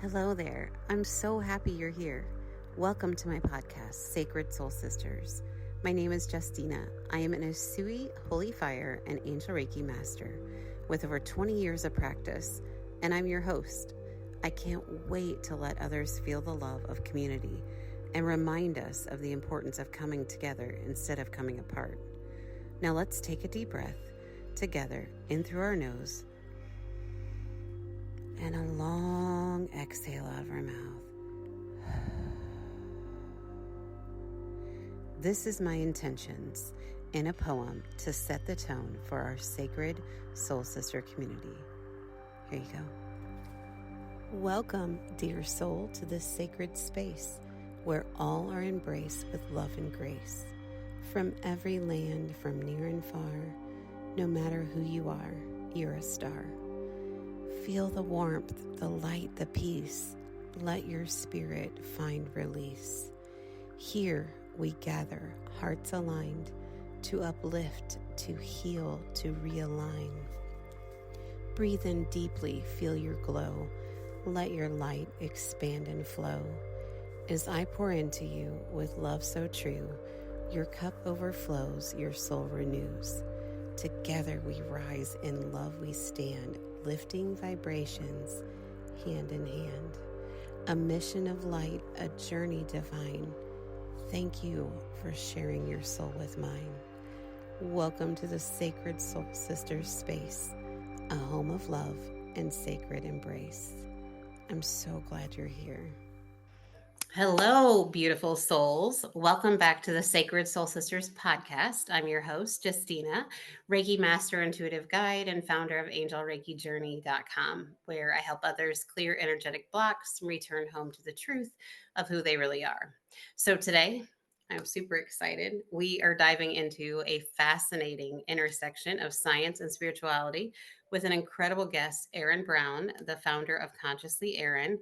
Hello there. I'm so happy you're here. Welcome to my podcast, Sacred Soul Sisters. My name is Justina. I am an Usui Holy Fire and Angel Reiki Master with over 20 years of practice, and I'm your host. I can't wait to let others feel the love of community and remind us of the importance of coming together instead of coming apart. Now let's take a deep breath together in through our nose and a long exhale out of our mouth. This is my intentions in a poem to set the tone for our sacred soul sister community. Here you go. Welcome, dear soul, to this sacred space where all are embraced with love and grace. From every land, from near and far, no matter who you are, you're a star. Feel the warmth, the light, the peace. Let your spirit find release. Here we gather, hearts aligned, to uplift, to heal, to realign. Breathe in deeply, feel your glow. Let your light expand and flow. As I pour into you with love so true, your cup overflows, your soul renews. Together we rise, in love we stand, lifting vibrations hand in hand. A mission of light, a journey divine. Thank you for sharing your soul with mine. Welcome to the Sacred Soul Sisters space, a home of love and sacred embrace. I'm so glad you're here. Hello, beautiful souls. Welcome back to the Sacred Soul Sisters podcast. I'm your host, Justina, Reiki Master Intuitive Guide and founder of angelreikijourney.com, where I help others clear energetic blocks and return home to the truth of who they really are. So today, I'm super excited. We are diving into a fascinating intersection of science and spirituality with an incredible guest, Erin Brown, the founder of Consciously Erin.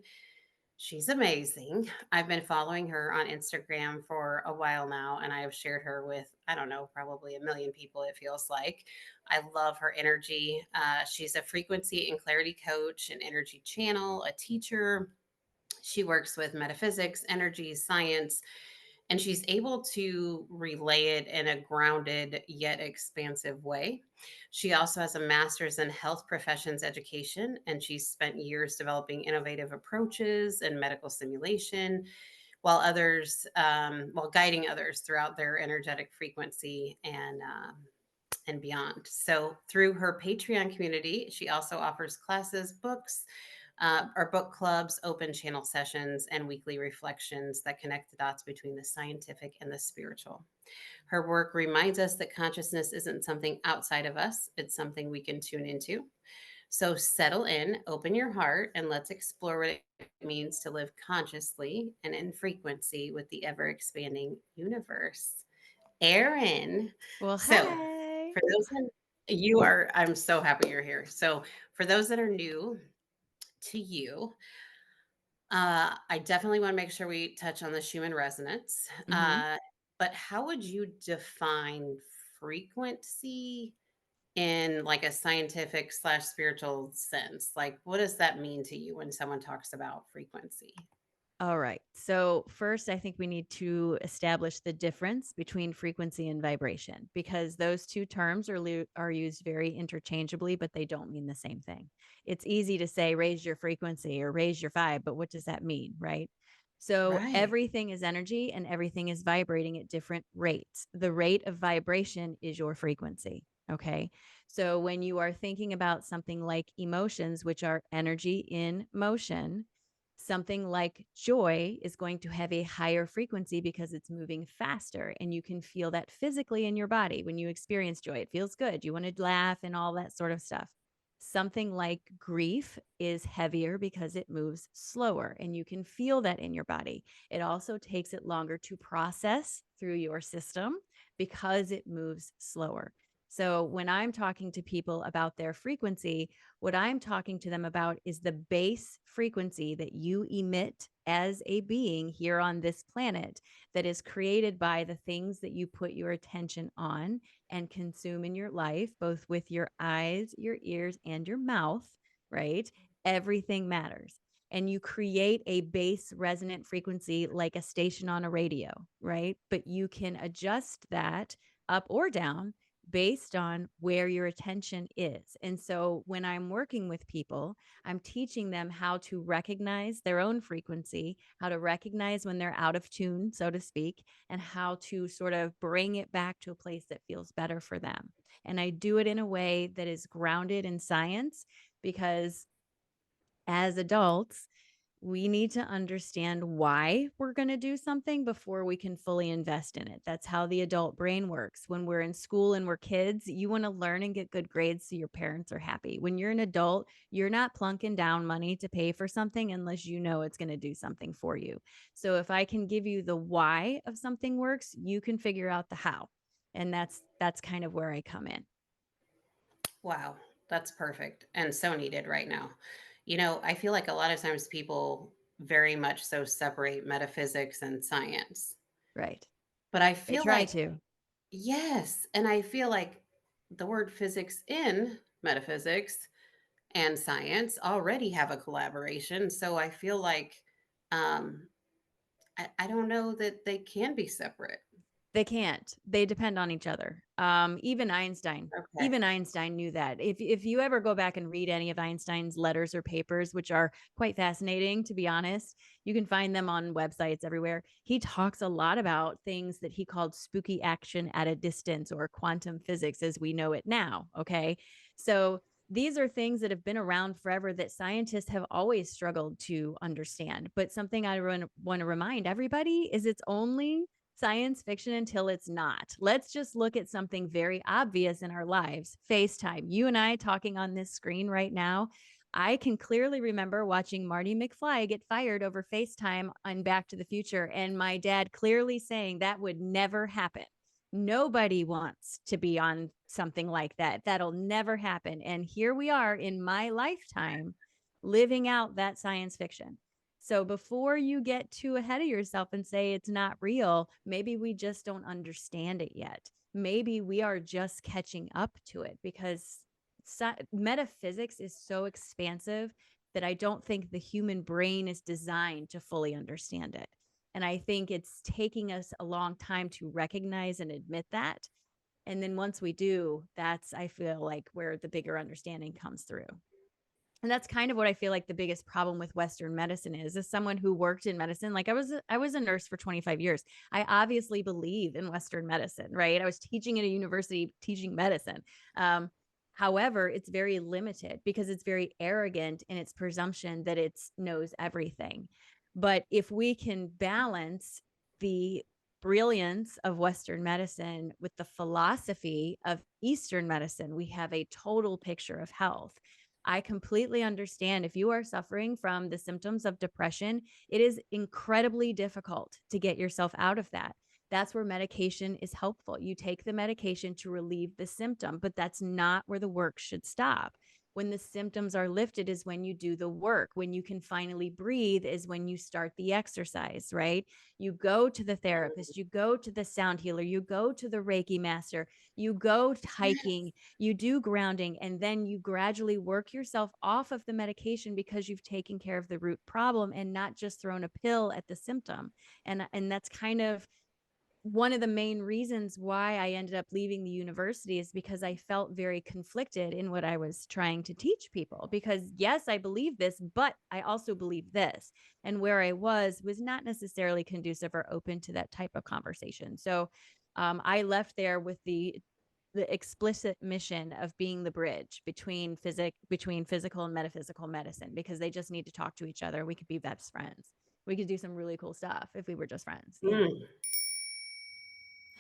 She's amazing. I've been following her on Instagram for a while now, and I have shared her with, I don't know, probably a million people, it feels like. I love her energy. She's a frequency and clarity coach, an energy channel, a teacher. She works with metaphysics, energy, science, and she's able to relay it in a grounded yet expansive way. She also has a master's in health professions education, and she's spent years developing innovative approaches in medical simulation, while guiding others throughout their energetic frequency and beyond. So, through her Patreon community, she also offers classes, books, our book clubs, open channel sessions, and weekly reflections that connect the dots between the scientific and the spiritual. Her work reminds us that consciousness isn't something outside of us, it's something we can tune into. So settle in, open your heart, and let's explore what it means to live consciously and in frequency with the ever expanding universe. Erin. Well, So, hey. for those that you are, I'm so happy you're here. So, for those that are new to you, I definitely want to make sure we touch on the Schumann resonance. Mhm. But how would you define frequency in like a scientific slash spiritual sense? Like, what does that mean to you when someone talks about frequency? All right. So, first, I think we need to establish the difference between frequency and vibration because those two terms are used very interchangeably, but they don't mean the same thing. It's easy to say raise your frequency or raise your vibe, but what does that mean, right? So, Right. everything is energy and everything is vibrating at different rates. The rate of vibration is your frequency. Okay. So, when you are thinking about something like emotions, which are energy in motion, something like joy is going to have a higher frequency because it's moving faster. And you can feel that physically in your body when you experience joy. It feels good. You want to laugh and all that sort of stuff. Something like grief is heavier because it moves slower and you can feel that in your body. It also takes it longer to process through your system because it moves slower. So, when I'm talking to people about their frequency, what I'm talking to them about is the base frequency that you emit as a being here on this planet that is created by the things that you put your attention on and consume in your life, both with your eyes, your ears, and your mouth, right? Everything matters. and you create a base resonant frequency like a station on a radio, right? But you can adjust that up or down based on where your attention is. And so when I'm working with people, I'm teaching them how to recognize their own frequency, how to recognize when they're out of tune, so to speak, and how to sort of bring it back to a place that feels better for them. And I do it in a way that is grounded in science, because as adults, we need to understand why we're going to do something before we can fully invest in it. That's how the adult brain works. When we're in school and we're kids, you want to learn and get good grades so your parents are happy. When you're an adult, you're not plunking down money to pay for something unless you know it's going to do something for you. So if I can give you the why of something works, you can figure out the how. And that's kind of where I come in. Wow, that's perfect and so needed right now. I feel like a lot of times people very much so separate metaphysics and science. Right. But I They feel try like, to. yes, and I feel like the word physics in metaphysics and science already have a collaboration. So I feel like um, I don't know that they can be separate. They can't. They depend on each other. Even Einstein. Okay. Even Einstein knew that. If you ever go back and read any of Einstein's letters or papers, which are quite fascinating, to be honest, you can find them on websites everywhere. He talks a lot about things that he called spooky action at a distance, or quantum physics as we know it now. Okay. So these are things that have been around forever that scientists have always struggled to understand. But something I want to remind everybody is it's only science fiction until it's not. Let's just look at something very obvious in our lives. FaceTime. You and I talking on this screen right now. I can clearly remember watching Marty McFly get fired over FaceTime on Back to the Future, and my dad clearly saying that would never happen. Nobody wants to be on something like that. That'll never happen. And here we are in my lifetime living out that science fiction. So before you get too ahead of yourself and say it's not real, maybe we just don't understand it yet. Maybe we are just catching up to it, because metaphysics is so expansive that I don't think the human brain is designed to fully understand it. And I think it's taking us a long time to recognize and admit that. And then once we do, that's, I feel like, where the bigger understanding comes through. And that's kind of what I feel like the biggest problem with Western medicine is. As someone who worked in medicine, like I was a nurse for 25 years. I obviously believe in Western medicine, right? I was teaching at a university, teaching medicine. However, it's very limited because it's very arrogant in its presumption that it knows everything. But if we can balance the brilliance of Western medicine with the philosophy of Eastern medicine, we have a total picture of health. I completely understand if you are suffering from the symptoms of depression, it is incredibly difficult to get yourself out of that. That's where medication is helpful. You take the medication to relieve the symptom, but that's not where the work should stop. When the symptoms are lifted is when you do the work. When you can finally breathe is when you start the exercise, right? You go to the therapist, you go to the sound healer, you go to the Reiki master, you go hiking, you do grounding, and then you gradually work yourself off of the medication because you've taken care of the root problem and not just thrown a pill at the symptom. And that's kind of one of the main reasons why I ended up leaving the university, is because I felt very conflicted in what I was trying to teach people. Because yes, I believe this, but I also believe this. And where I was not necessarily conducive or open to that type of conversation. So I left there with the explicit mission of being the bridge between physical and metaphysical medicine, because they just need to talk to each other. We could be best friends. We could do some really cool stuff if we were just friends. Yeah. Mm.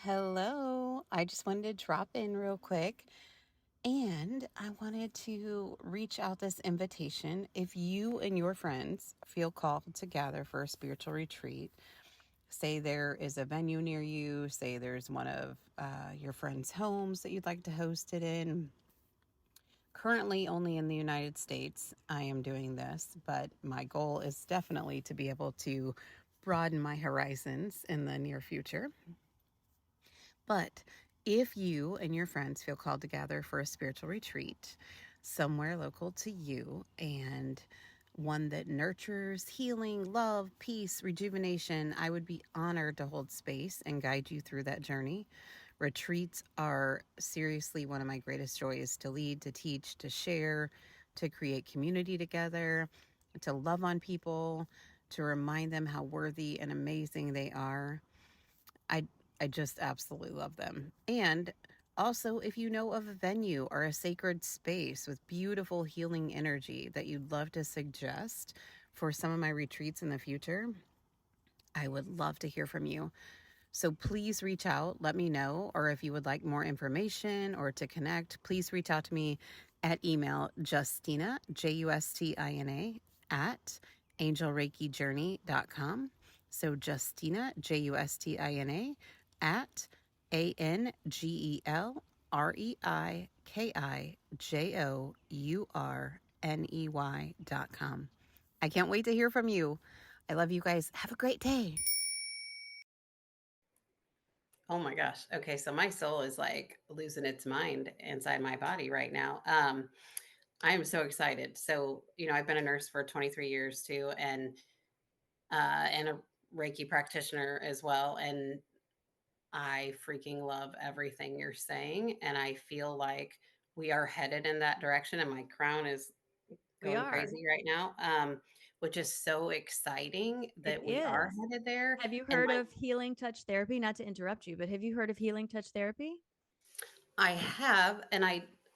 Hello. I just wanted to drop in real quick. And I wanted to reach out this invitation. If you and your friends feel called to gather for a spiritual retreat, say there is a venue near you, say there's one of your friends' homes that you'd like to host it in. Currently, only in the United States, I am doing this, but my goal is definitely to be able to broaden my horizons in the near future. But if you and your friends feel called to gather for a spiritual retreat somewhere local to you and one that nurtures healing, love, peace, rejuvenation, I would be honored to hold space and guide you through that journey. Retreats are seriously one of my greatest joys, to lead, to teach, to share, to create community together, to love on people, to remind them how worthy and amazing they are. I I just absolutely love them. And also, if you know of a venue or a sacred space with beautiful healing energy that you'd love to suggest for some of my retreats in the future, I would love to hear from you. So please reach out, let me know, or if you would like more information or to connect, please reach out to me at email Justina, Justina, at angelreikijourney.com. So Justina, Justina, at ANGELREIKIJOURNEY.com. I can't wait to hear from you. I love you guys. Have a great day. Oh my gosh. Okay, so my soul is like losing its mind inside my body right now. I am so excited. So, I've been a nurse for 23 years too, and a Reiki practitioner as well. And I freaking love everything you're saying. And I feel like we are headed in that direction. And my crown is We going are. crazy right now. Which is so exciting It that we are is. headed there. Have you And heard of healing touch therapy? Not to interrupt you, but have you heard of healing touch therapy? I have, and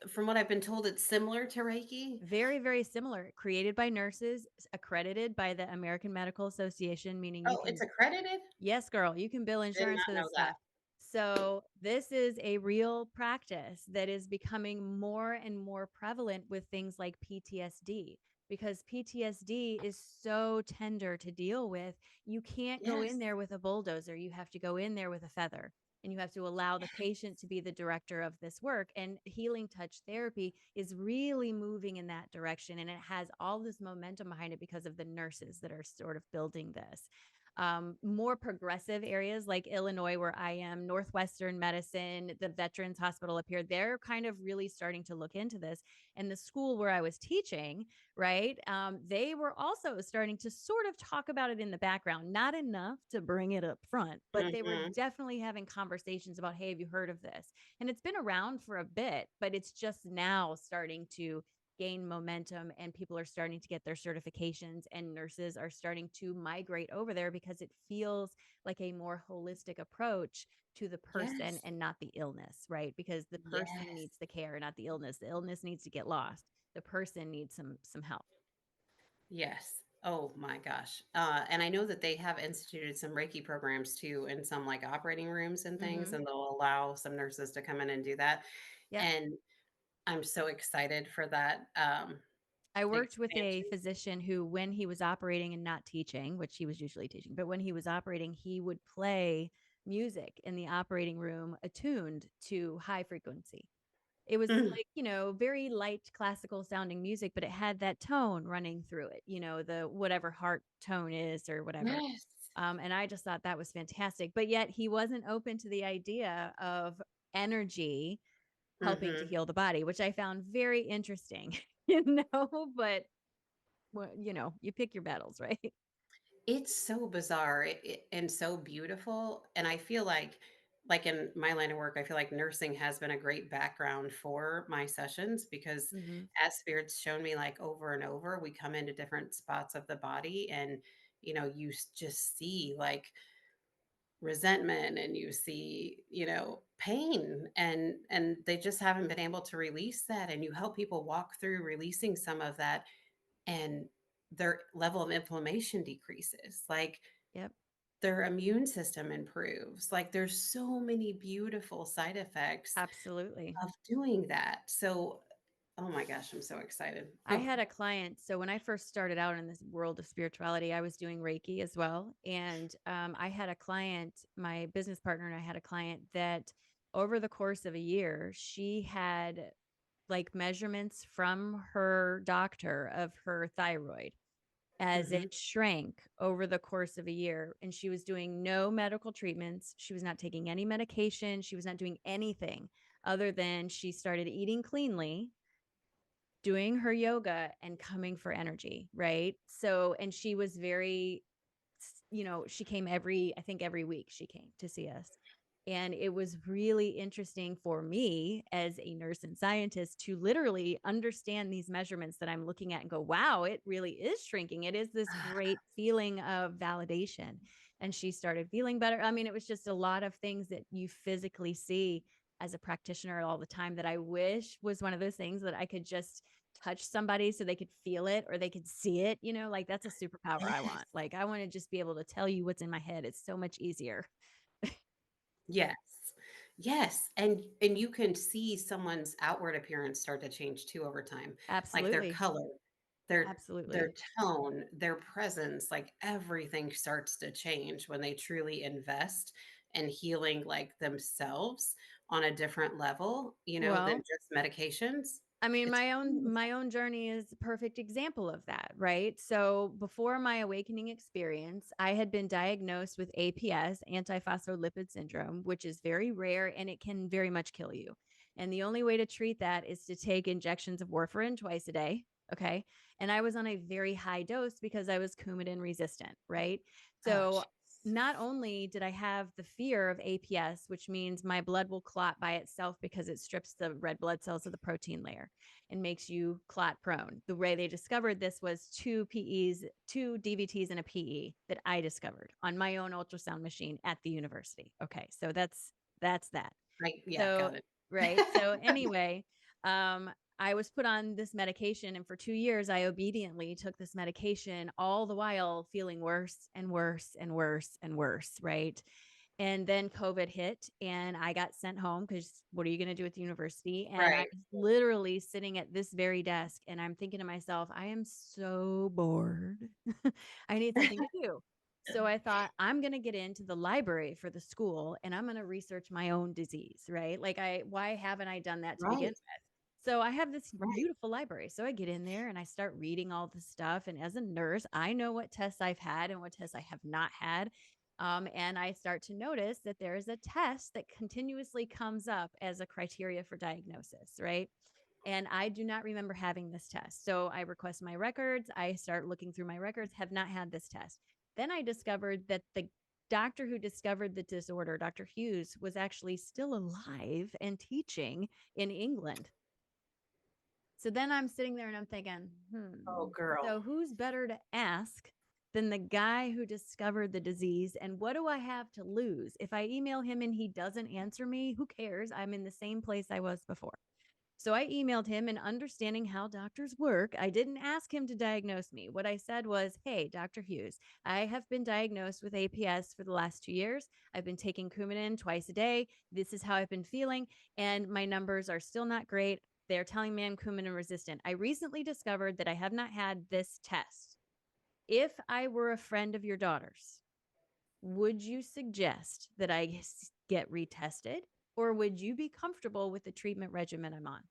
from what I've been told, it's similar to Reiki. Very, very similar. Created by nurses, accredited by the American Medical Association, meaning you Oh, it's can, accredited? yes, girl, you can bill Did insurance not for know this that. stuff. So, this is a real practice that is becoming more and more prevalent with things like PTSD, because PTSD is so tender to deal with. You can't go in Yes, there with a bulldozer. You have to go in there with a feather, and you have to allow the patient to be the director of this work. And healing touch therapy is really moving in that direction. And it has all this momentum behind it because of the nurses that are sort of building this. More progressive areas like Illinois, where I am, Northwestern Medicine, the Veterans Hospital up here, they're kind of really starting to look into this. And the school where I was teaching, right, they were also starting to sort of talk about it in the background, not enough to bring it up front, but they were mhm. definitely having conversations about, hey, have you heard of this? And it's been around for a bit, but it's just now starting to gain momentum, and people are starting to get their certifications, and nurses are starting to migrate over there because it feels like a more holistic approach to the person Yes, and not the illness, right? Because the person yes, needs the care, not the illness. The illness needs to get lost. The person needs some help. yes. Oh my gosh. And I know that they have instituted some Reiki programs too in some like operating rooms and things, Mm-hmm. and they'll allow some nurses to come in and do that. Yep. And I'm so excited for that I worked with a expansion. physician who, when he was operating and not teaching, which he was usually teaching, but when he was operating, he would play music in the operating room attuned to high frequency. It was Mm, like, very light classical sounding music, but it had that tone running through it, the whatever heart tone is or whatever. yes. And I just thought that was fantastic. But yet he wasn't open to the idea of energy helping to Hmm. heal the body, which I found very interesting, but well, you pick your battles, right? It's so bizarre and so beautiful. And I feel like in my line of work, I feel like nursing has been a great background for my sessions because Mm-hmm. as spirits shown me like over and over, we come into different spots of the body and just see like resentment and you see pain and they just haven't been able to release that and you help people walk through releasing some of that and their level of inflammation decreases, like Yep. their immune system improves. Like there's so many beautiful side effects Absolutely. of doing that. So, oh my gosh, I'm so excited. I Oh, had a client. So when I first started out in this world of spirituality, I was doing Reiki as well. And I had a client, my business partner, and I had a client that over the course of a year, she had like measurements from her doctor of her thyroid as mhm. it shrank over the course of a year. And she was doing no medical treatments. She was not taking any medication. She was not doing anything other than she started eating cleanly, doing her yoga and coming for energy, right? So, and she was very, she came I think every week she came to see us. And it was really interesting for me as a nurse and scientist to literally understand these measurements that I'm looking at and go, wow, it really is shrinking. It is this great feeling of validation. And she started feeling better. I mean, it was just a lot of things that you physically see as a practitioner all the time that I wish was one of those things that I could just touch somebody so they could feel it or they could see it, like that's a superpower I want. Yes. Like I want to just be able to tell you what's in my head. It's so much easier. Yes. Yes, and you can see someone's outward appearance start to change too over time, like their Absolutely. color, their Absolutely. tone, their presence, like everything starts to change when they truly invest in healing, like, themselves on a different level, than Well, just medications. I mean, It's my own journey is a perfect example of that, right? So, before my awakening experience, I had been diagnosed with APS, antiphospholipid syndrome, which is very rare and it can very much kill you. And the only way to treat that is to take injections of warfarin twice a day, okay? And I was on a very high dose because I was Coumadin resistant, right? oh, So, jeez. not only did I have the fear of APS, which means my blood will clot by itself because it strips the red blood cells of the protein layer and makes you clot prone. The way they discovered this was two PEs, two DVTs, and a PE that I discovered on my own ultrasound machine at the university. Okay, so that's that. Yeah, So got it. right. So anyway, I was put on this medication, and for 2 years, I obediently took this medication, all the while feeling worse and worse and worse and worse. Right. And then COVID hit and I got sent home because what are you going to do at the university? And I'm Right. literally sitting at this very desk and I'm thinking to myself, I am so bored. I need something to do. So I thought, I'm going to get into the library for the school and I'm going to research my own disease, right? Why haven't I done that to begin Right, with? So I have this right. beautiful library. So I get in there and I start reading all the stuff. And as a nurse, I know what tests I've had and what tests I have not had. And I start to notice that there is a test that continuously comes up as a criteria for diagnosis, right? And I do not remember having this test. So I request my records. I start looking through my records, have not had this test. Then I discovered that the doctor who discovered the disorder, Dr. Hughes, was actually still alive and teaching in England. So then I'm sitting there and I'm thinking, Oh, girl. so who's better to ask than the guy who discovered the disease? And what do I have to lose? If I email him and he doesn't answer me, who cares? I'm in the same place I was before. So I emailed him and understanding how doctors work, I didn't ask him to diagnose me. What I said was, hey, Dr. Hughes, I have been diagnosed with APS for the last 2 years. I've been taking Coumadin twice a day. This is how I've been feeling. And my numbers are still not great. They're telling me I'm Coumadin resistant. I recently discovered that I have not had this test. If I were a friend of your daughter's, would you suggest that I get retested? Or would you be comfortable with the treatment regimen I'm on?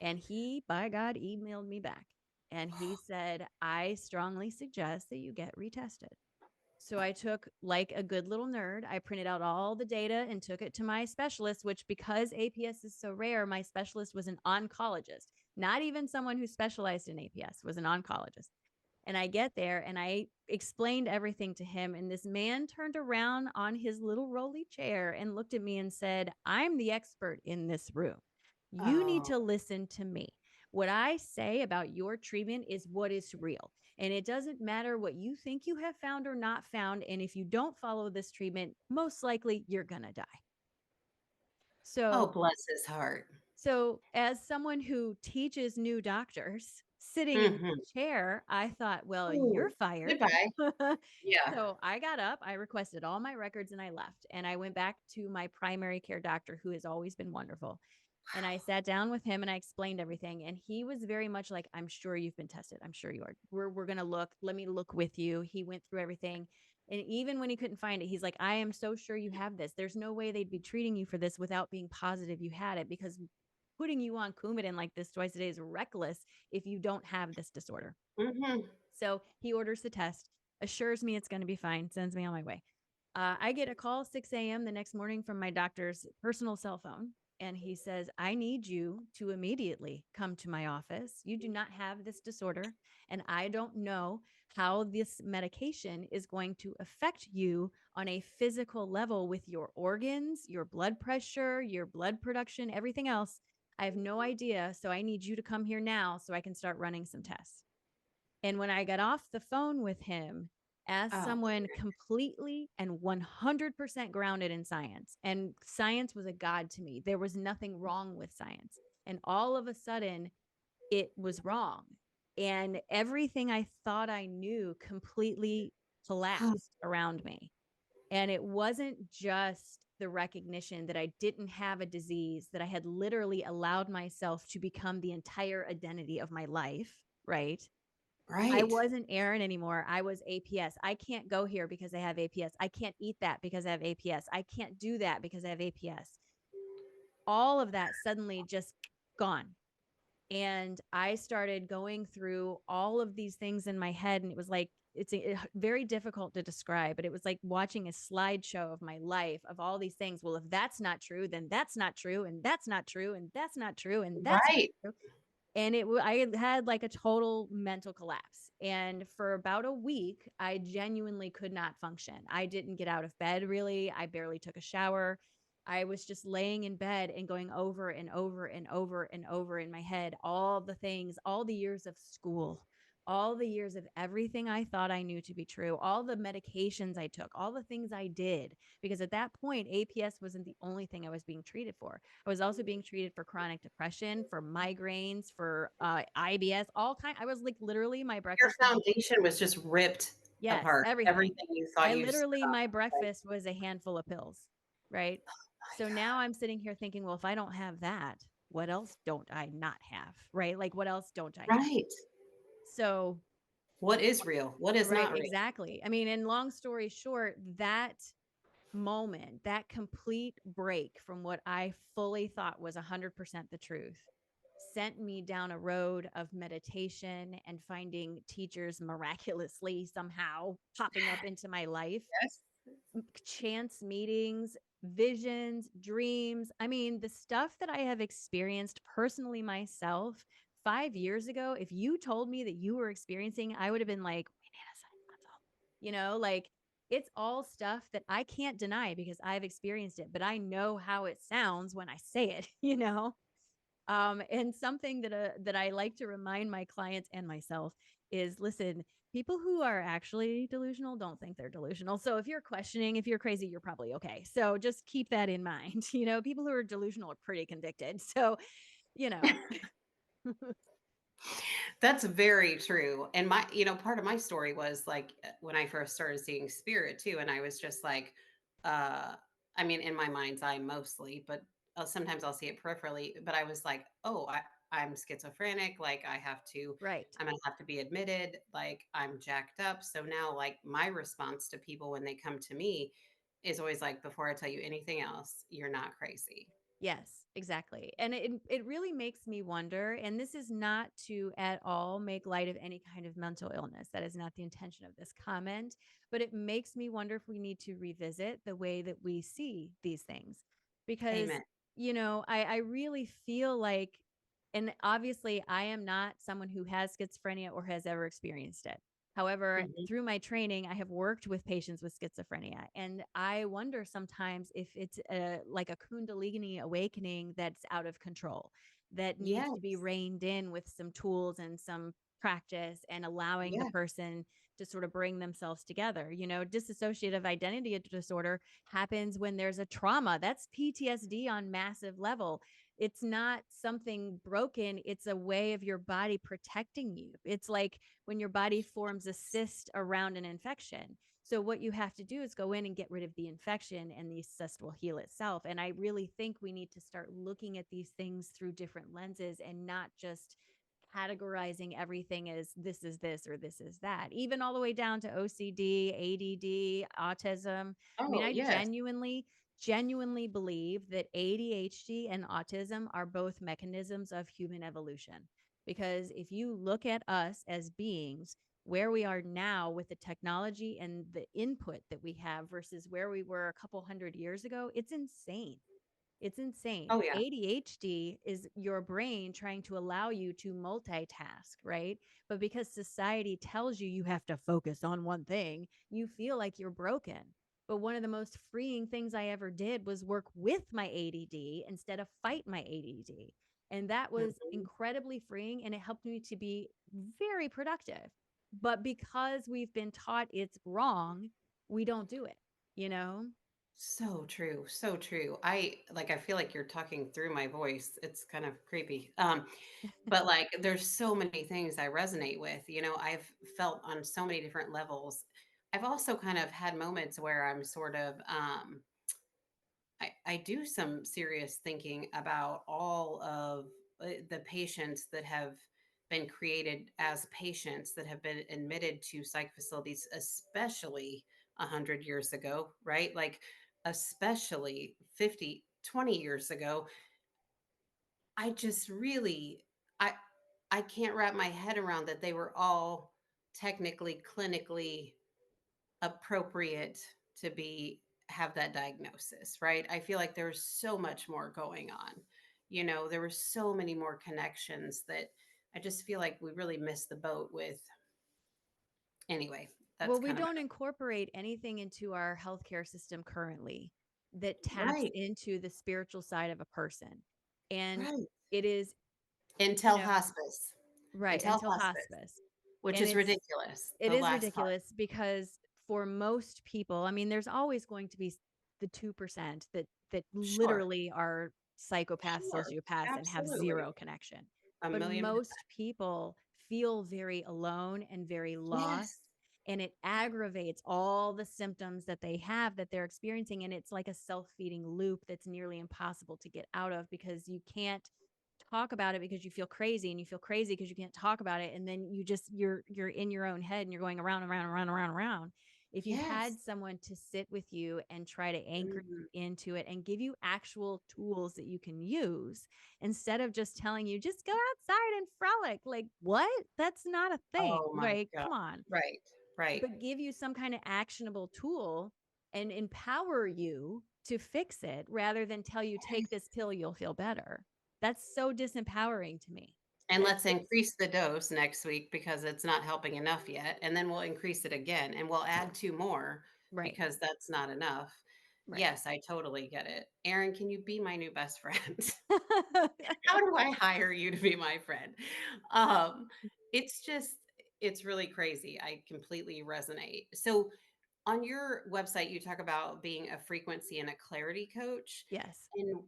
And he, by God, emailed me back and he said, I strongly suggest that you get retested. So I took, like a good little nerd, I printed out all the data and took it to my specialist, which because APS is so rare, my specialist was an oncologist, not even someone who specialized in APS, was an oncologist. And I get there and I explained everything to him. And this man turned around on his little rolly chair and looked at me and said, I'm the expert in this room. You need Oh, to listen to me. What I say about your treatment is what is real. And it doesn't matter what you think you have found or not found. And if you don't follow this treatment, most likely you're going to die. oh, So bless his heart. so, as someone who teaches new doctors sitting in Mhm. the chair, I thought, well, you're Ooh, fired. goodbye. Yeah. So, I got up, I requested all my records, and I left. And I went back to my primary care doctor, who has always been wonderful. And I sat down with him and I explained everything. And he was very much like, I'm sure you've been tested. I'm sure you are. We're going to look. Let me look with you. He went through everything. And even when he couldn't find it, he's like, I am so sure you have this. There's no way they'd be treating you for this without being positive you had it because putting you on Coumadin like this twice a day is reckless if you don't have this disorder. Mhm. So he orders the test, assures me it's going to be fine, sends me on my way. I get a call 6 a.m. the next morning from my doctor's personal cell phone. and he says, I need you to immediately come to my office. You do not have this disorder, and I don't know how this medication is going to affect you on a physical level with your organs, your blood pressure, your blood production, everything else. I have no idea. So I need you to come here now so I can start running some tests. And when I got off the phone with him, as Oh, someone completely and 100% grounded in science, and science was a god to me, there was nothing wrong with science. And all of a sudden, it was wrong. And everything I thought I knew completely collapsed around me. And it wasn't just the recognition that I didn't have a disease, that I had literally allowed myself to become the entire identity of my life, right? I right. wasn't Erin anymore. I was APS. I can't go here because I have APS. I can't eat that because I have APS. I can't do that because I have APS. All of that suddenly just gone. And I started going through all of these things in my head. And it was like, very difficult to describe, but it was like watching a slideshow of my life of all these things. Well, if that's not true, then that's not true. And that's not true. And that's not true. And that's not Right. true. And I had like a total mental collapse. And for about a week, I genuinely could not function. I didn't get out of bed really. I barely took a shower. I was just laying in bed and going over and over and over and over in my head all the things, all the years of school, all the years of everything I thought I knew to be true, all the medications I took, all the things I did. Because at that point, APS wasn't the only thing I was being treated for. I was also being treated for chronic depression, for migraines, for IBS, all kind. I was like literally my Your breakfast was foundation was just ripped yes, apart. everything. Everything you I thought you stood literally on. my Right. breakfast was a handful of pills, right? So My now I'm sitting here thinking, well, if I don't have that, what else don't I not have, right? Like what else don't I God. have? Right. So What is real? What is right, not real? exactly. I mean, and long story short, that moment, that complete break from what I fully thought was 100% the truth, sent me down a road of meditation and finding teachers miraculously somehow popping up into my life, Yes. chance meetings, visions, dreams. I mean, the stuff that I have experienced personally myself 5 years ago, if you told me that you were experiencing, I would have been like, we need a science consult. Like it's all stuff that I can't deny because I've experienced it, but I know how it sounds when I say it, and something that I like to remind my clients and myself is listen, people who are actually delusional don't think they're delusional. So if you're questioning, if you're crazy, you're probably okay. So just keep that in mind. People who are delusional are pretty convicted. So, you know, That's very true. And part of my story was like when I first started seeing spirit too. And I was just like, uh, I mean, in my mind's eye mostly, but sometimes I'll see it peripherally. But I was like, oh, I'm schizophrenic. Like right. I'm going to have to be admitted. Like I'm jacked up. So now, like, my response to people when they come to me is always like, before I tell you anything else, you're not crazy. Yes, exactly. And it really makes me wonder, and this is not to at all make light of any kind of mental illness. That is not the intention of this comment, but it makes me wonder if we need to revisit the way that we see these things. Because, Amen. I really feel like, and obviously I am not someone who has schizophrenia or has ever experienced it. However, Mhm. through my training, I have worked with patients with schizophrenia. And I wonder sometimes if it's like a Kundalini awakening that's out of control, that needs to be Yes. reined in with some tools and some practice and allowing the Yeah. person to sort of bring themselves together. Dissociative identity disorder happens when there's a trauma. That's PTSD on massive level. It's not something broken, it's a way of your body protecting you. It's like when your body forms a cyst around an infection. So what you have to do is go in and get rid of the infection and the cyst will heal itself. And I really think we need to start looking at these things through different lenses and not just categorizing everything as this is this or this is that, even all the way down to OCD, ADD, autism. I mean, Oh, I yes. genuinely believe that ADHD and autism are both mechanisms of human evolution. Because if you look at us as beings, where we are now with the technology and the input that we have versus where we were a couple hundred years ago, it's insane. It's insane. Oh, yeah. ADHD is your brain trying to allow you to multitask, right? But because society tells you you have to focus on one thing, you feel like you're broken. But one of the most freeing things I ever did was work with my ADD instead of fight my ADD. And that was Mhm. incredibly freeing and it helped me to be very productive. But because we've been taught it's wrong, we don't do it, you know? So true, so true. I feel like you're talking through my voice. It's kind of creepy. But, like, there's so many things I resonate with, I've felt on so many different levels. I've also kind of had moments where I'm sort of, I do some serious thinking about all of the patients that have been created as patients that have been admitted to psych facilities, especially 100 years ago, right? Like, especially 50, 20 years ago. I just really, I, I can't wrap my head around that they were all technically, clinically appropriate to be have that diagnosis, right? I feel like there's so much more going on. There were so many more connections that I just feel like we really missed the boat with. Anyway, that's Well, we kind of don't incorporate anything into our healthcare system currently that taps right, into the spiritual side of a person. And right. it is, you Until know, hospice, right, until until hospice, hospice. which And is ridiculous. it The is last part, ridiculous because for most people, I mean, there's always going to be the 2% that sure, literally are psychopaths, sure, sociopaths, and have absolutely, zero connection. a But million most percent. people feel very alone and very Yes, lost. And it aggravates all the symptoms that they have that they're experiencing. And it's like a self feeding loop that's nearly impossible to get out of because you can't talk about it because you feel crazy and you feel crazy because you can't talk about it and then you're in your own head and you're going around and around and around and around and around. If you had yes. someone to sit with you and try to anchor Mhm. you into it and give you actual tools that you can use instead of just telling you just go outside and frolic, like what, that's not a thing, Oh my like god. come on, Right, right. but give you some kind of actionable tool and empower you to fix it rather than tell you take this pill you'll feel better. That's so disempowering to me. And That's let's it's increase the dose next week because it's not helping enough yet, and then we'll increase it again, and we'll add 2 more right. because that's not enough. Right. Yes, I totally get it. Erin, can you be my new best friend? How do I hire you to be my friend? Um, it's just it's really crazy. I completely resonate. So, on your website, you talk about being a frequency and a clarity coach, Yes. and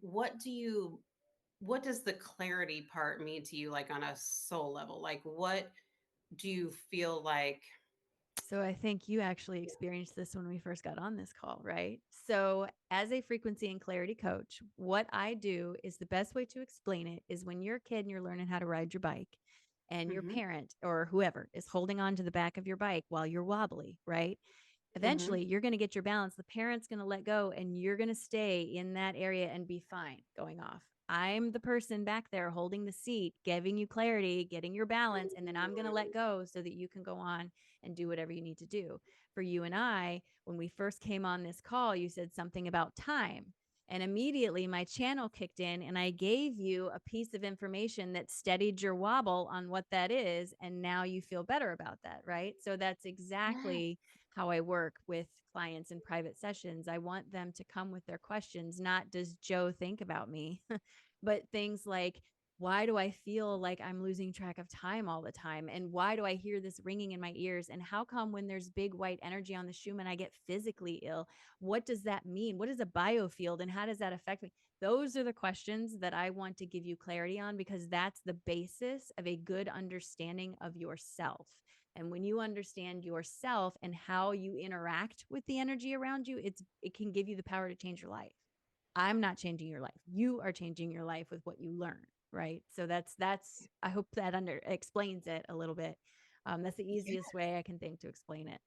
what does the clarity part mean to you, like, on a soul level? Like, what do you feel like So I think you actually experienced this when we first got on this call, right? So, as a frequency and clarity coach, what I do is the best way to explain it is when you're a kid and you're learning how to ride your bike and your mhm, parent or whoever is holding on to the back of your bike while you're wobbly, right? mhm, Eventually, you're going to get your balance. The parent's going to let go and you're going to stay in that area and be fine going off. I'm the person back there holding the seat, giving you clarity, getting your balance, and then I'm going to let mm, go so that you can go on and do whatever you need to do. For you and I, when we first came on this call, you said something about time. And immediately my channel kicked in and I gave you a piece of information that steadied your wobble on what that is. And now you feel better about that, right? So that's yeah, exactly how I work with clients in private sessions. I want them to come with their questions, not does Joe think about me, but things like, why do I feel like I'm losing track of time all the time? And why do I hear this ringing in my ears? And how come when there's big white energy on the Schumann, I get physically ill? What does that mean? What is a biofield and how does that affect me? Those are the questions that I want to give you clarity on because that's the basis of a good understanding of yourself. And when you understand yourself and how you interact with the energy around you, it can give you the power to change your life. I'm not changing your life. You are changing your life with what you learn, right? So that's I hope that under explains it a little bit. That's the easiest way I can think to explain it.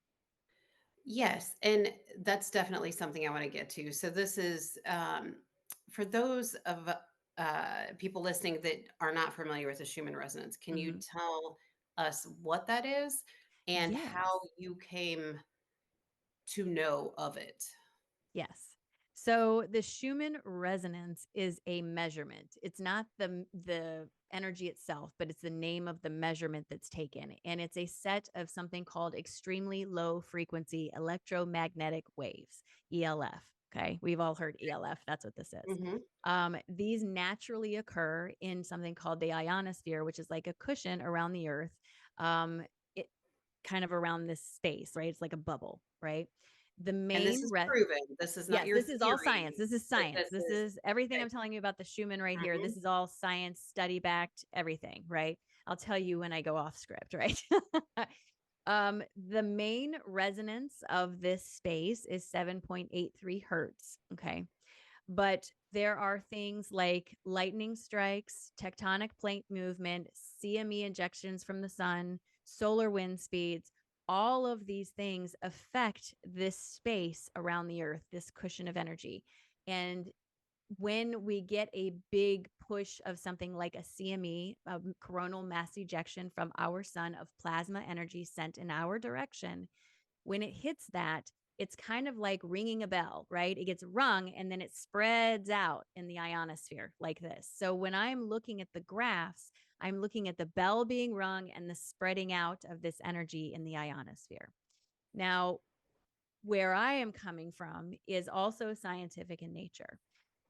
yes, and that's definitely something I wanna get to. So this is, for those of, people listening that are not familiar with the Schumann resonance, can you Mhm. tell us what that is and how Yes. you came to know of it? Yes. So the Schumann resonance is a measurement. It's not the energy itself, but it's the name of the measurement that's taken. And it's a set of something called extremely low frequency electromagnetic waves, ELF. Okay. We've all heard ELF. That's what this is. Mm-hmm. These naturally occur in something called the ionosphere, which is like a cushion around the earth. It kind of around this space, right? It's like a bubble, right? The And this main is proven. This is not Yes, your this is all theory. science. This is But science. this This is is everything okay. I'm telling you about the Schumann right here. Mm-hmm. This is all science, study backed, everything, right? I'll tell you when I go off script, right? The main resonance of this space is 7.83 hertz. Okay. But there are things like lightning strikes, tectonic plate movement, CME injections from the sun, solar wind speeds. All of these things affect this space around the earth, this cushion of energy. And when we get a big push of something like a CME, a coronal mass ejection from our sun of plasma energy sent in our direction, when it hits that, it's kind of like ringing a bell, right? It gets rung and then it spreads out in the ionosphere like this. So when I'm looking at the graphs, I'm looking at the bell being rung and the spreading out of this energy in the ionosphere. Now, where I am coming from is also scientific in nature.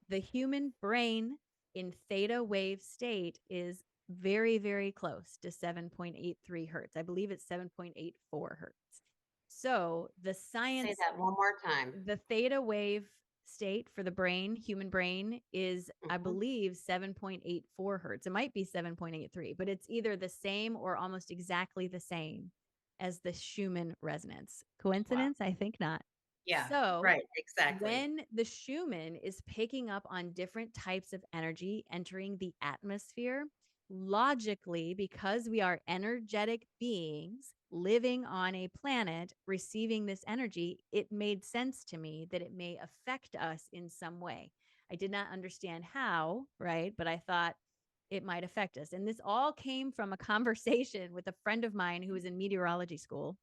The human brain in theta wave state is very, very close to 7.83 hertz. I believe it's 7.84 hertz. So the Say science, that one more time. the theta wave state for the brain, human brain, is, I Mm-hmm. believe, 7.84 hertz. It might be 7.83, but it's either the same or almost exactly the same as the Schumann resonance. Wow. Coincidence? I think not. Yeah, So right. Exactly. when the Schumann is picking up on different types of energy entering the atmosphere, logically, because we are energetic beings living on a planet receiving this energy, it made sense to me that it may affect us in some way. I did not understand how, right? But I thought it might affect us. And this all came from a conversation with a friend of mine who was in meteorology school,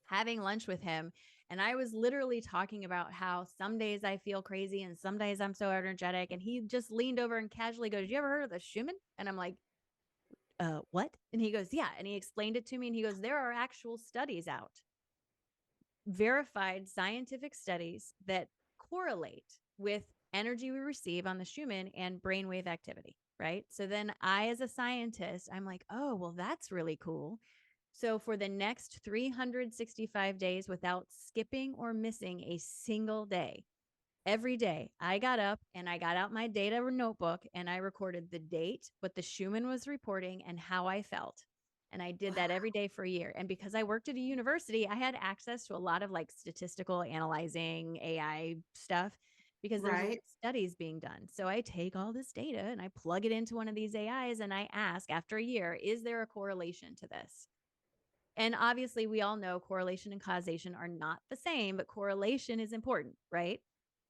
having lunch with him. And I was literally talking about how some days I feel crazy and some days I'm so energetic. And he just leaned over and casually goes, "You ever heard of the Schumann?" And I'm like, what? And he goes, "Yeah." And he explained it to me. And he goes, "There are actual studies out, verified scientific studies that correlate with energy we receive on the Schumann and brainwave activity." Right. So then I, as a scientist, I'm like, oh, well, that's really cool. So for the next 365 days, without skipping or missing a single day, every day I got up and I got out my data notebook and I recorded the date, what the Schumann was reporting, and how I felt. And I did that Wow. every day for a year. And because I worked at a university, I had access to a lot of like statistical analyzing AI stuff because there's all Right. these studies being done. So I take all this data and I plug it into one of these AIs and I ask after a year, is there a correlation to this? And obviously, we all know correlation and causation are not the same, but correlation is important, right?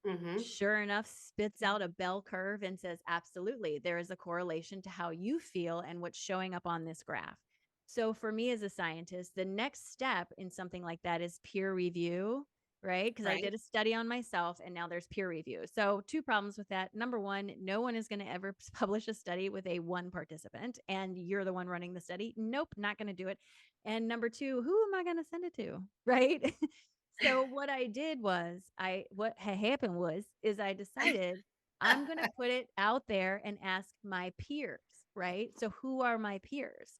Mm-hmm. Sure enough, spits out a bell curve and says, absolutely, there is a correlation to how you feel and what's showing up on this graph. So for me as a scientist, the next step in something like that is peer review, right? Because I Right. did a study on myself and now there's peer review. So two problems with that. Number one, no one is going to ever publish a study with a one participant and you're the one running the study. Nope, not going to do it. And number two, who am I going to send it to? Right. So what I did was what had happened was is I decided I'm going to put it out there and ask my peers, right? So who are my peers?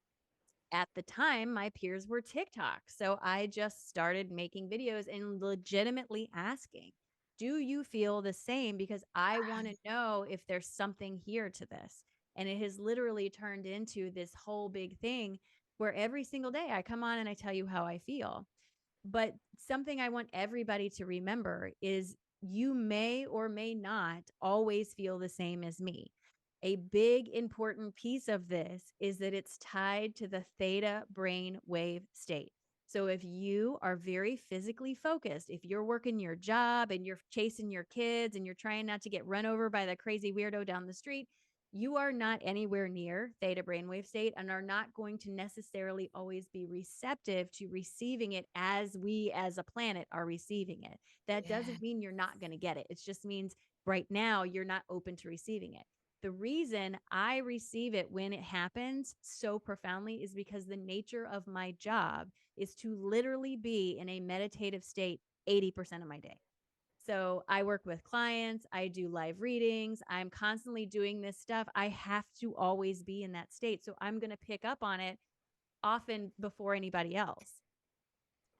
At the time, my peers were TikTok. So I just started making videos and legitimately asking, do you feel the same? Because I want to know if there's something here to this. And it has literally turned into this whole big thing where every single day I come on and I tell you how I feel. But something I want everybody to remember is you may or may not always feel the same as me. A big important piece of this is that it's tied to the theta brain wave state. So if you are very physically focused, if you're working your job and you're chasing your kids and you're trying not to get run over by the crazy weirdo down the street, you are not anywhere near theta brainwave state and are not going to necessarily always be receptive to receiving it as we as a planet are receiving it. That Yeah. doesn't mean you're not going to get it. It just means right now you're not open to receiving it. The reason I receive it when it happens so profoundly is because the nature of my job is to literally be in a meditative state 80% of my day. So I work with clients, I do live readings, I'm constantly doing this stuff. I have to always be in that state. So I'm going to pick up on it often before anybody else.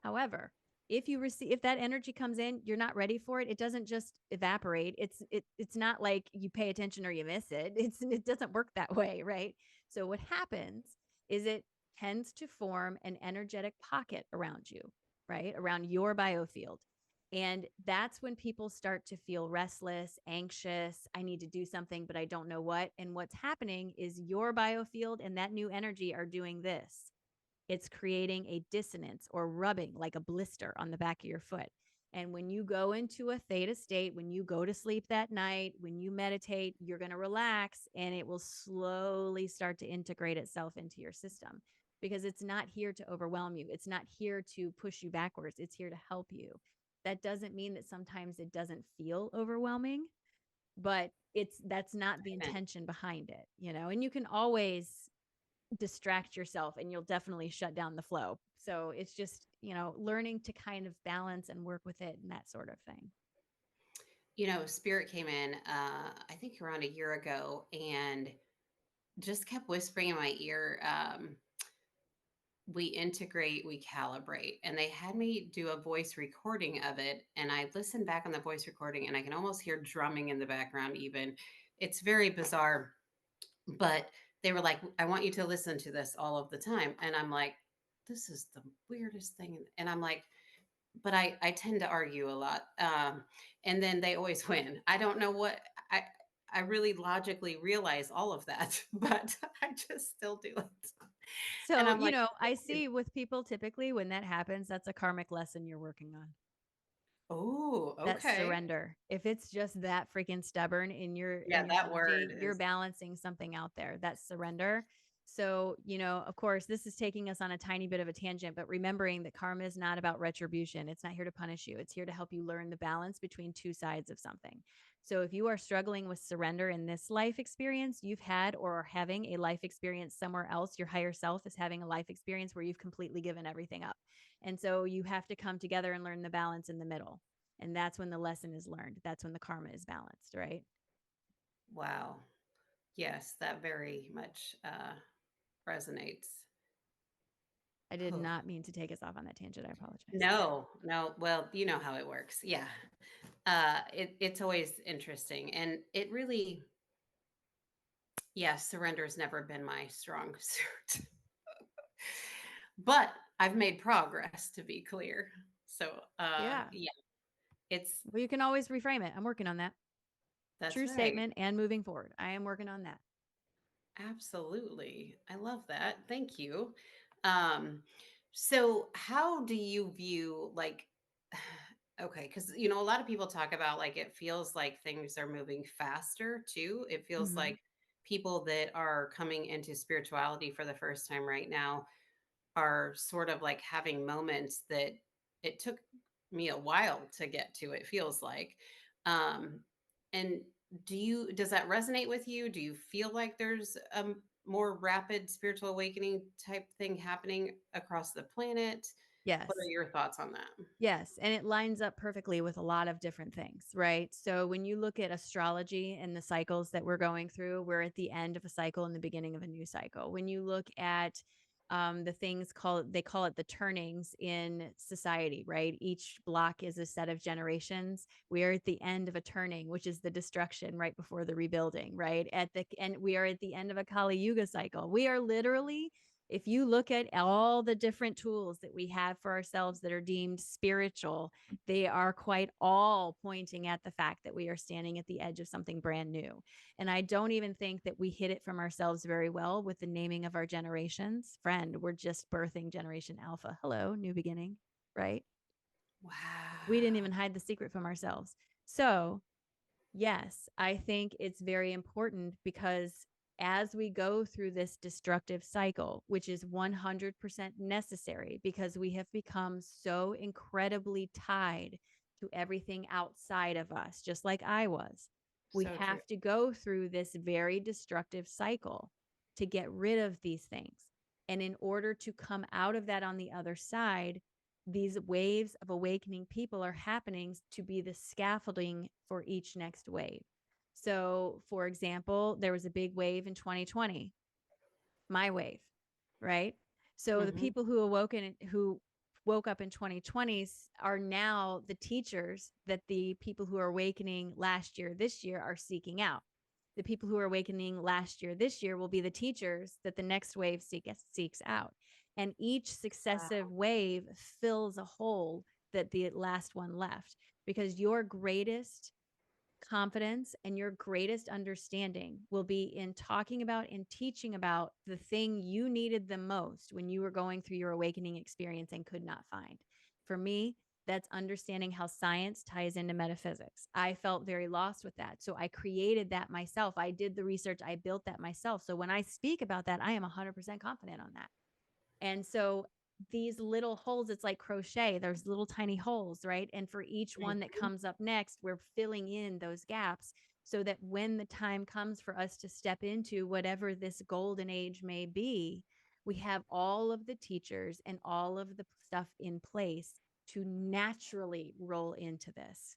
However, if that energy comes in, you're not ready for it, it doesn't just evaporate. It's not like you pay attention or you miss it. It doesn't work that way, right? So what happens is it tends to form an energetic pocket around you, right? Around your biofield. And that's when people start to feel restless, anxious. I need to do something, but I don't know what. And what's happening is your biofield and that new energy are doing this. It's creating a dissonance or rubbing like a blister on the back of your foot. And when you go into a theta state, when you go to sleep that night, when you meditate, you're going to relax and it will slowly start to integrate itself into your system because it's not here to overwhelm you. It's not here to push you backwards. It's here to help you. That doesn't mean that sometimes it doesn't feel overwhelming, but that's not the Amen. intention behind it, and you can always distract yourself and you'll definitely shut down the flow. So it's just, learning to kind of balance and work with it and that sort of thing. Spirit came in, I think around a year ago, and just kept whispering in my ear, we integrate, we calibrate. And they had me do a voice recording of it. And I listened back on the voice recording and I can almost hear drumming in the background, even. It's very bizarre. But they were like, I want you to listen to this all of the time. And I'm like, this is the weirdest thing. And I'm like, but I tend to argue a lot. And then they always win. I don't know what I really logically realize all of that, but I just still do it. And So, I'm like, I see with people typically when that happens, that's a karmic lesson you're working on. oh, That okay. surrender. If it's just that freaking stubborn in your Yeah, that word energy, you're is balancing something out there. That's surrender. So, of course, this is taking us on a tiny bit of a tangent, but remembering that karma is not about retribution. It's not here to punish you. It's here to help you learn the balance between two sides of something. So if you are struggling with surrender in this life experience you've had or are having a life experience somewhere else, your higher self is having a life experience where you've completely given everything up. And so you have to come together and learn the balance in the middle. And that's when the lesson is learned. That's when the karma is balanced, right? wow. Yes, that very much resonates. I did Oh, not mean to take us off on that tangent. I apologize. no, no. Well, you know how it works. Yeah. It's always interesting. And it really, yeah, surrender has never been my strong suit. But I've made progress, to be clear. So, Yeah. yeah, it's Well, you can always reframe it. I'm working on that. that's True right. statement and moving forward. I am working on that. Absolutely. I love that. Thank you. Um, so how do you view like okay, because a lot of people talk about like it feels like things are moving faster too. It feels Mm-hmm. like people that are coming into spirituality for the first time right now are sort of like having moments that it took me a while to get to, it feels like. Um, and does that resonate with you? Do you feel like there's a more rapid spiritual awakening type thing happening across the planet? What are Yes. your thoughts on that? Yes, and it lines up perfectly with a lot of different things, right? So when you look at astrology and the cycles that we're going through, we're at the end of a cycle and the beginning of a new cycle. When you look at the things they call it the turnings in society, right? Each block is a set of generations. We are at the end of a turning, which is the destruction right before the rebuilding, right? At the end, we are at the end of a Kali Yuga cycle. We are literally, if you look at all the different tools that we have for ourselves that are deemed spiritual, they are quite all pointing at the fact that we are standing at the edge of something brand new. And I don't even think that we hid it from ourselves very well with the naming of our generations. Friend, we're just birthing Generation Alpha. Hello, new beginning, right? We didn't Wow. even hide the secret from ourselves. So Yes, I think it's very important because as we go through this destructive cycle, which is 100% necessary because we have become so incredibly tied to everything outside of us, just like I was, we So true. have to go through this very destructive cycle to get rid of these things. And in order to come out of that on the other side, these waves of awakening people are happening to be the scaffolding for each next wave. So, for example, there was a big wave in 2020, my wave, right? So the Hmm. people who woke up in 2020s are now the teachers that the people who are awakening last year, this year are seeking out. The people who are awakening last year, this year will be the teachers that the next wave seeks out. And each successive Wow. wave fills a hole that the last one left because your greatest confidence and your greatest understanding will be in talking about and teaching about the thing you needed the most when you were going through your awakening experience and could not find. For me, that's understanding how science ties into metaphysics. I felt very lost with that. So I created that myself. I did the research, I built that myself. So when I speak about that, I am 100% confident on that. And so these little holes, it's like crochet, there's little tiny holes, right? And for each one that Mhm. comes up next, we're filling in those gaps so that when the time comes for us to step into whatever this golden age may be, we have all of the teachers and all of the stuff in place to naturally roll into this.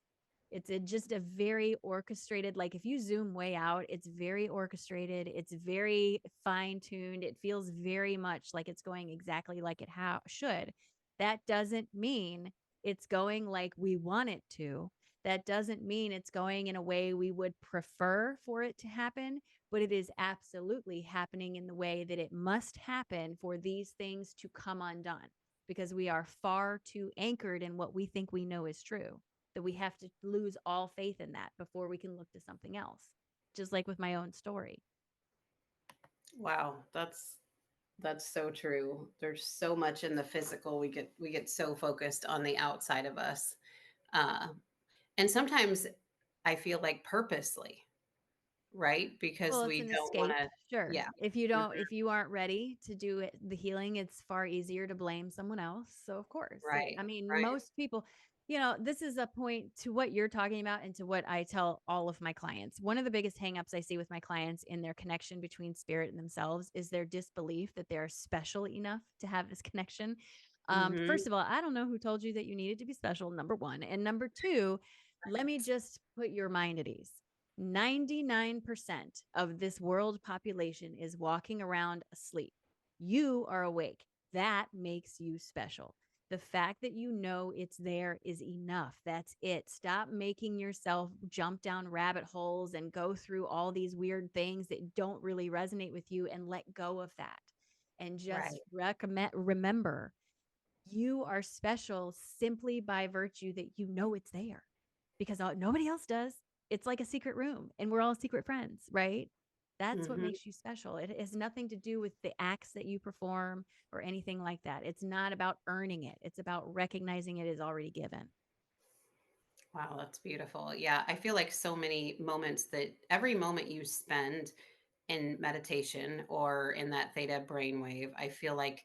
It's just a very orchestrated, like if you zoom way out, it's very orchestrated. It's very fine tuned. It feels very much like it's going exactly like it should. That doesn't mean it's going like we want it to. That doesn't mean it's going in a way we would prefer for it to happen, but it is absolutely happening in the way that it must happen for these things to come undone because we are far too anchored in what we think we know is true that we have to lose all faith in that before we can look to something else. Just like with my own story. Wow, that's so true. There's so much in the physical. We get so focused on the outside of us. Uh, and sometimes I feel like purposely, right? Because Well, it's we an don't want escape, to, sure. yeah. Mhm. If you aren't ready to do it, the healing, it's far easier to blame someone else. So of course, Right, I mean, right. most people, this is a point to what you're talking about and to what I tell all of my clients. One of the biggest hangups I see with my clients in their connection between spirit and themselves is their disbelief that they're special enough to have this connection. Mhm. First of all, I don't know who told you that you needed to be special, number one. And number two, let me just put your mind at ease. 99% of this world population is walking around asleep. You are awake. That makes you special. The fact that you know it's there is enough. That's it. Stop making yourself jump down rabbit holes and go through all these weird things that don't really resonate with you and let go of that. And just Right. remember you are special simply by virtue that you know it's there because nobody else does. It's like a secret room and we're all secret friends, right? That's what Mhm. makes you special. It has nothing to do with the acts that you perform or anything like that. It's not about earning it, it's about recognizing it is already given. Wow, that's beautiful. Yeah, I feel like so many moments that every moment you spend in meditation or in that theta brainwave, I feel like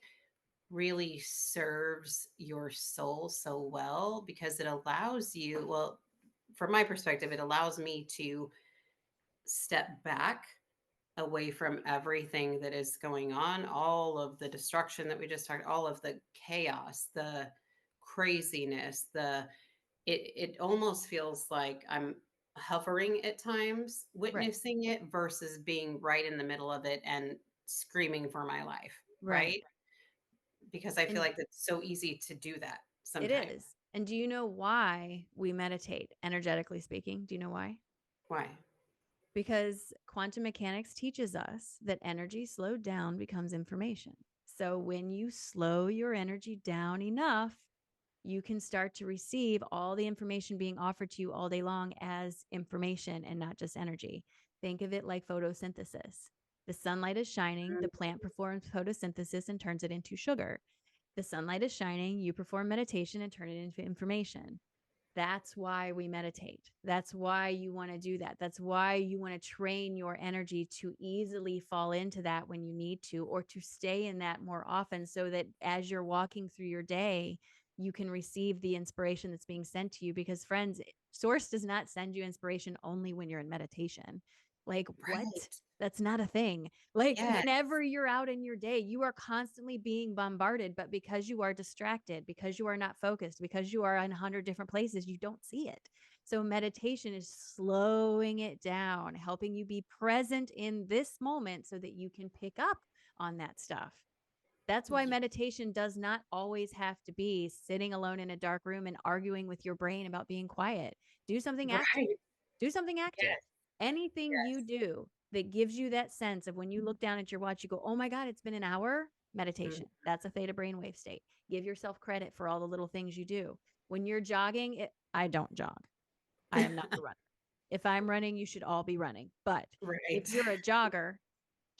really serves your soul so well because it allows you, well, from my perspective, it allows me to step back away from everything that is going on, all of the destruction that we just talked, all of the chaos, the craziness, it almost feels like I'm hovering at times, Right. witnessing it versus being right in the middle of it and screaming for my life, Right. right? Because I feel And like it's so easy to do that it sometimes. is. And do you know why we meditate, energetically speaking? Do you know why? Why? Because quantum mechanics teaches us that energy slowed down becomes information. So when you slow your energy down enough, you can start to receive all the information being offered to you all day long as information and not just energy. Think of it like photosynthesis. The sunlight is shining, the Mhm. plant performs photosynthesis and turns it into sugar. The sunlight is shining, you perform meditation and turn it into information. That's why we meditate. That's why you want to do that. That's why you want to train your energy to easily fall into that when you need to, or to stay in that more often, so that as you're walking through your day, you can receive the inspiration that's being sent to you. Because, friends, source does not send you inspiration only when you're in meditation. Like, what? Right. That's not a thing. Like, Yes. whenever you're out in your day, you are constantly being bombarded, but because you are distracted, because you are not focused, because you are in 100 different places, you don't see it. So meditation is slowing it down, helping you be present in this moment so that you can pick up on that stuff. That's why Ye- meditation does not always have to be sitting alone in a dark room and arguing with your brain about being quiet. Do something active. Right. Do something active. Yes. Anything you Yes. do that gives you that sense of when you look down at your watch, you go, oh my God, it's been an hour. Mhm. Meditation. That's a theta brainwave state. Give yourself credit for all the little things you do. When you're jogging, I don't jog. I am not a runner. If I'm running, you should all be running. But if Right. you're a jogger,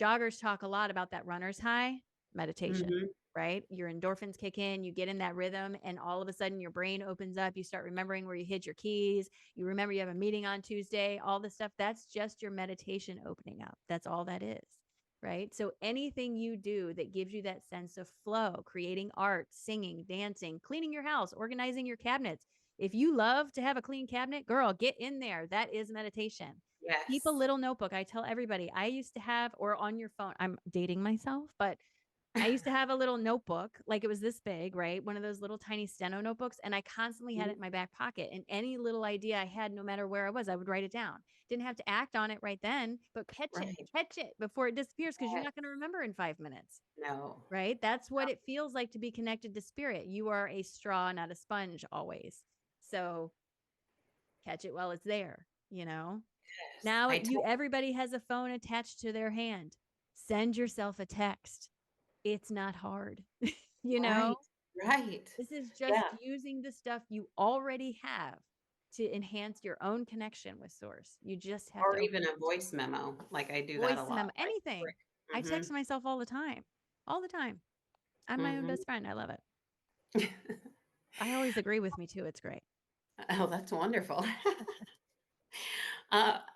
joggers talk a lot about that runner's high, meditation, Hmm. right? Your endorphins kick in, you get in that rhythm, and all of a sudden your brain opens up. You start remembering where you hid your keys. You remember you have a meeting on Tuesday, all this stuff. That's just your meditation opening up. That's all that is, right? So anything you do that gives you that sense of flow, creating art, singing, dancing, cleaning your house, organizing your cabinets. If you love to have a clean cabinet, girl, get in there. That is meditation. Keep a Yes. little notebook. I tell everybody, I used to have, or on your phone, I'm dating myself, but I used to have a little notebook, like it was this big, right? One of those little tiny steno notebooks. And I constantly had it in my back pocket. And any little idea I had, no matter where I was, I would write it down. Didn't have to act on it right then, but Right. catch it before it disappears, because you're Yes. not going to remember in 5 minutes, No. right? That's what it feels like to be connected to spirit. You are a straw, not a sponge, always. So catch it while it's there, you know? Yes. Now I totally. everybody has a phone attached to their hand. Send yourself a text. It's not hard. you know, Right. Right. this is Yeah. just using the stuff you already have to enhance your own connection with source. You just have to Or open even up a voice memo. Like I do that a voice lot. memo, anything. I Like, text myself all the time. All the time. I'm my own hmm. best friend. I love it. I always agree with me too. It's great. Oh, that's wonderful.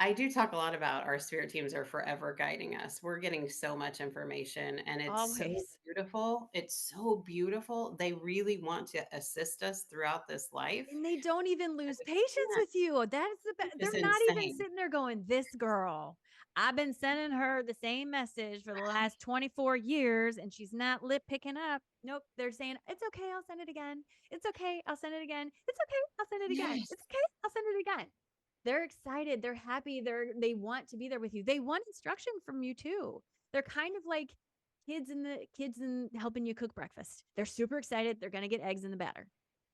I do talk a lot about our spirit teams are forever guiding us. We're getting so much information and it's so Always. beautiful. It's so beautiful. They really want to assist us throughout this life. And they don't even lose And we patience can't, with you. That's which they're is not even insane. sitting there going, "This girl, I've been sending her the same message for the last 24 years and she's not lip picking up." Nope, they're saying, "It's okay, I'll send it again. It's okay, I'll send it again. It's okay, I'll send it again. Yes. It's okay, I'll send it again." They're excited, they're happy, they want to be there with you. They want instruction from you too. They're kind of like kids in helping you cook breakfast. They're super excited. They're going to get eggs in the batter,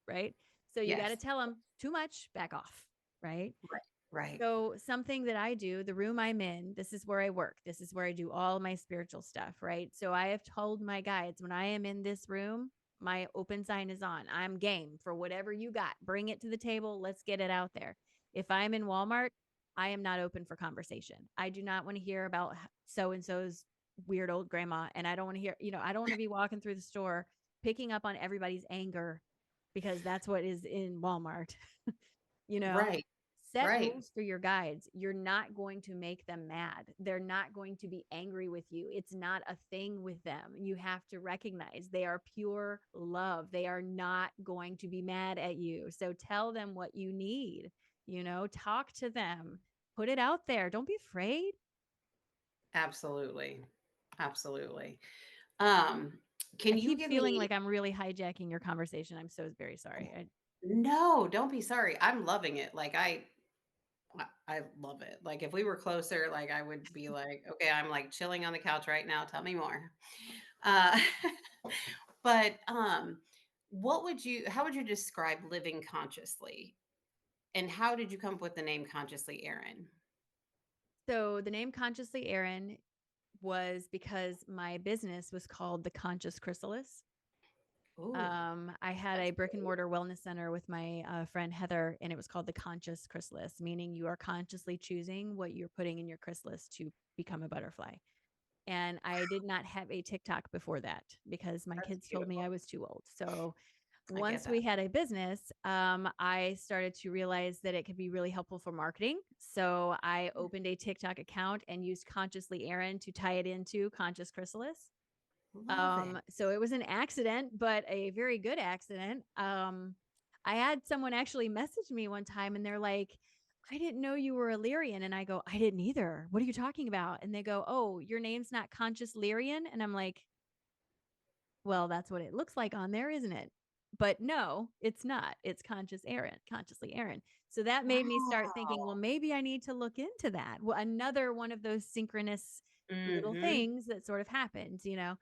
right? So you got to Yes. tell them too much, back off, right? Right. Right. So something that I do, the room I'm in, this is where I work. This is where I do all my spiritual stuff, right? So I have told my guides, when I am in this room, my open sign is on. I'm game for whatever you got. Bring it to the table. Let's get it out there. If I'm in Walmart, I am not open for conversation. I do not want to hear about so and so's weird old grandma. And I don't want to hear, I don't want to be walking through the store picking up on everybody's anger, because that's what is in Walmart. you know, Right. Set Right. rules for your guides. You're not going to make them mad. They're not going to be angry with you. It's not a thing with them. You have to recognize they are pure love. They are not going to be mad at you. So tell them what you need, talk to them, put it out there. Don't be afraid. Absolutely. Absolutely. Um, I can you keep give feeling me like I'm really hijacking your conversation. I'm so very sorry. no, don't be sorry. I'm loving it. Like I love it. Like if we were closer, like I would be like, okay, I'm like chilling on the couch right now. Tell me more. Uh but how would you describe living consciously? And how did you come up with the name Consciously Erin? So the name Consciously Erin was because my business was called the Conscious Chrysalis. Ooh, I had that's a brick and great. mortar wellness center with my friend Heather, and it was called the Conscious Chrysalis, meaning you are consciously choosing what you're putting in your chrysalis to become a butterfly. And I did not have a TikTok before that because my That's kids told me beautiful. I was too old. So I get Once that. we had a business, I started to realize that it could be really helpful for marketing. So I opened a TikTok account and used Consciously Erin to tie it into Conscious Chrysalis. Love it. So it was an accident, but a very good accident. I had someone actually message me one time and they're like, I didn't know you were Illyrian. And I go, I didn't either. What are you talking about? And they go, oh, your name's not Conscious Lyrian. And I'm like, well, that's what it looks like on there, isn't it? But no, it's not. It's Consciously Erin. So that made me start thinking, well, Wow. maybe I need to look into that. Well, another one of those synchronous little Mhm. things that sort of happens, you know.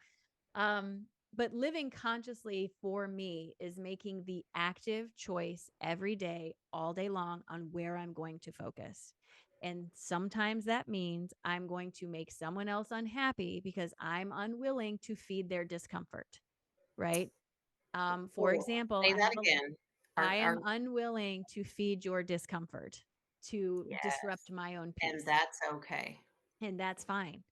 But living consciously for me is making the active choice every day, all day long, on where I'm going to focus. And sometimes that means I'm going to make someone else unhappy because I'm unwilling to feed their discomfort, right? For Oh, example, say that again. I Are am unwilling to feed your discomfort, to yes, disrupt my own and peace, that's okay. and that's fine.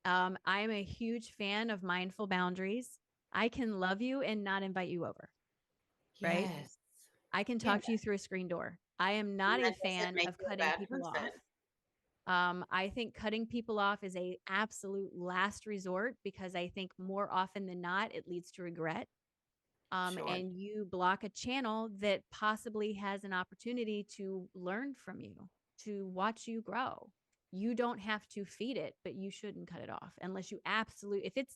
I'm a huge fan of mindful boundaries. I can love you and not invite you over, right? Yes. I can Yeah, talk to you through a screen door. I am and not a that doesn't fan make of you a cutting bad people person. off. I think cutting people off is a absolute last resort because I think more often than not, it leads to regret. Sure. And you block a channel that possibly has an opportunity to learn from you, to watch you grow. You don't have to feed it, but you shouldn't cut it off unless you absolutely, if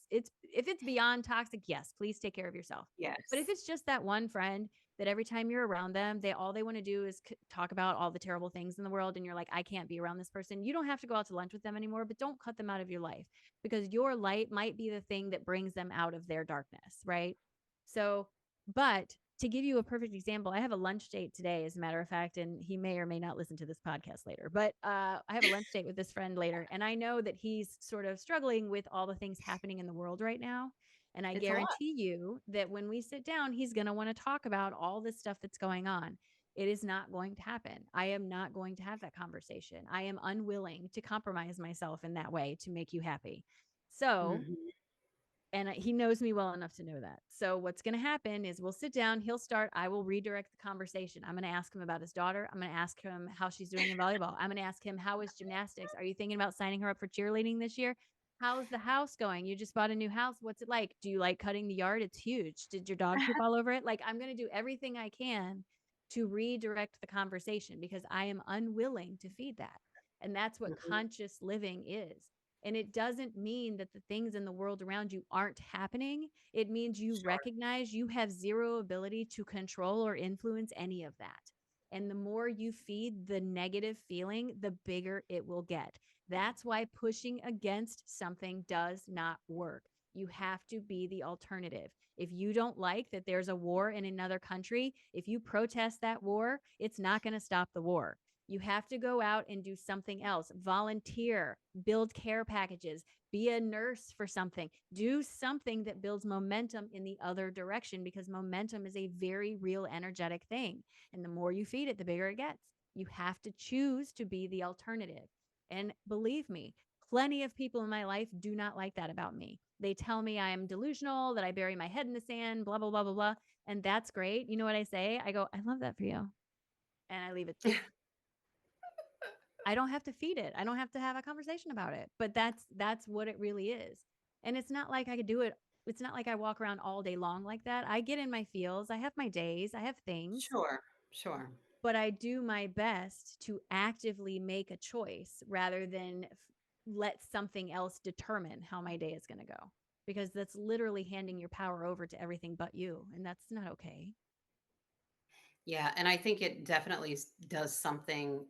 it's beyond toxic, yes, please take care of yourself. But if Yes. it's just that one friend that every time you're around them, all they want to do is talk about all the terrible things in the world, and you're like, I can't be around this person. You don't have to go out to lunch with them anymore, but don't cut them out of your life because your light might be the thing that brings them out of their darkness, right? So, but to give you a perfect example, I have a lunch date today, as a matter of fact, and he may or may not listen to this podcast later, but I have a lunch date with this friend later. And I know that he's sort of struggling with all the things happening in the world right now. And I It's a lot. guarantee you that when we sit down, he's going to want to talk about all this stuff that's going on. It is not going to happen. I am not going to have that conversation. I am unwilling to compromise myself in that way to make you happy. So, Mhm. and he knows me well enough to know that. So what's going to happen is we'll sit down, he'll start, I will redirect the conversation. I'm going to ask him about his daughter. I'm going to ask him how she's doing in volleyball. I'm going to ask him, how is gymnastics? Are you thinking about signing her up for cheerleading this year? How's the house going? You just bought a new house. What's it like? Do you like cutting the yard? It's huge. Did your dog poop all over it? Like, I'm going to do everything I can to redirect the conversation because I am unwilling to feed that. And that's what Mhm. conscious living is. And it doesn't mean that the things in the world around you aren't happening. It means you Sure. recognize you have zero ability to control or influence any of that. And the more you feed the negative feeling, the bigger it will get. That's why pushing against something does not work. You have to be the alternative. If you don't like that there's a war in another country, if you protest that war, it's not going to stop the war. You have to go out and do something else, volunteer, build care packages, be a nurse for something, do something that builds momentum in the other direction because momentum is a very real energetic thing. And the more you feed it, the bigger it gets. You have to choose to be the alternative. And believe me, plenty of people in my life do not like that about me. They tell me I am delusional, that I bury my head in the sand, blah, blah, blah, blah, blah. And that's great. You know what I say? I go, I love that for you. And I leave it there. I don't have to feed it. I don't have to have a conversation about it. But that's what it really is. And it's not like I could do it. It's not like I walk around all day long like that. I get in my feels. I have my days. I have things, Sure. Sure. but I do my best to actively make a choice rather than let something else determine how my day is going to go. Because that's literally handing your power over to everything but you. And that's not okay. Yeah, and I think it definitely does something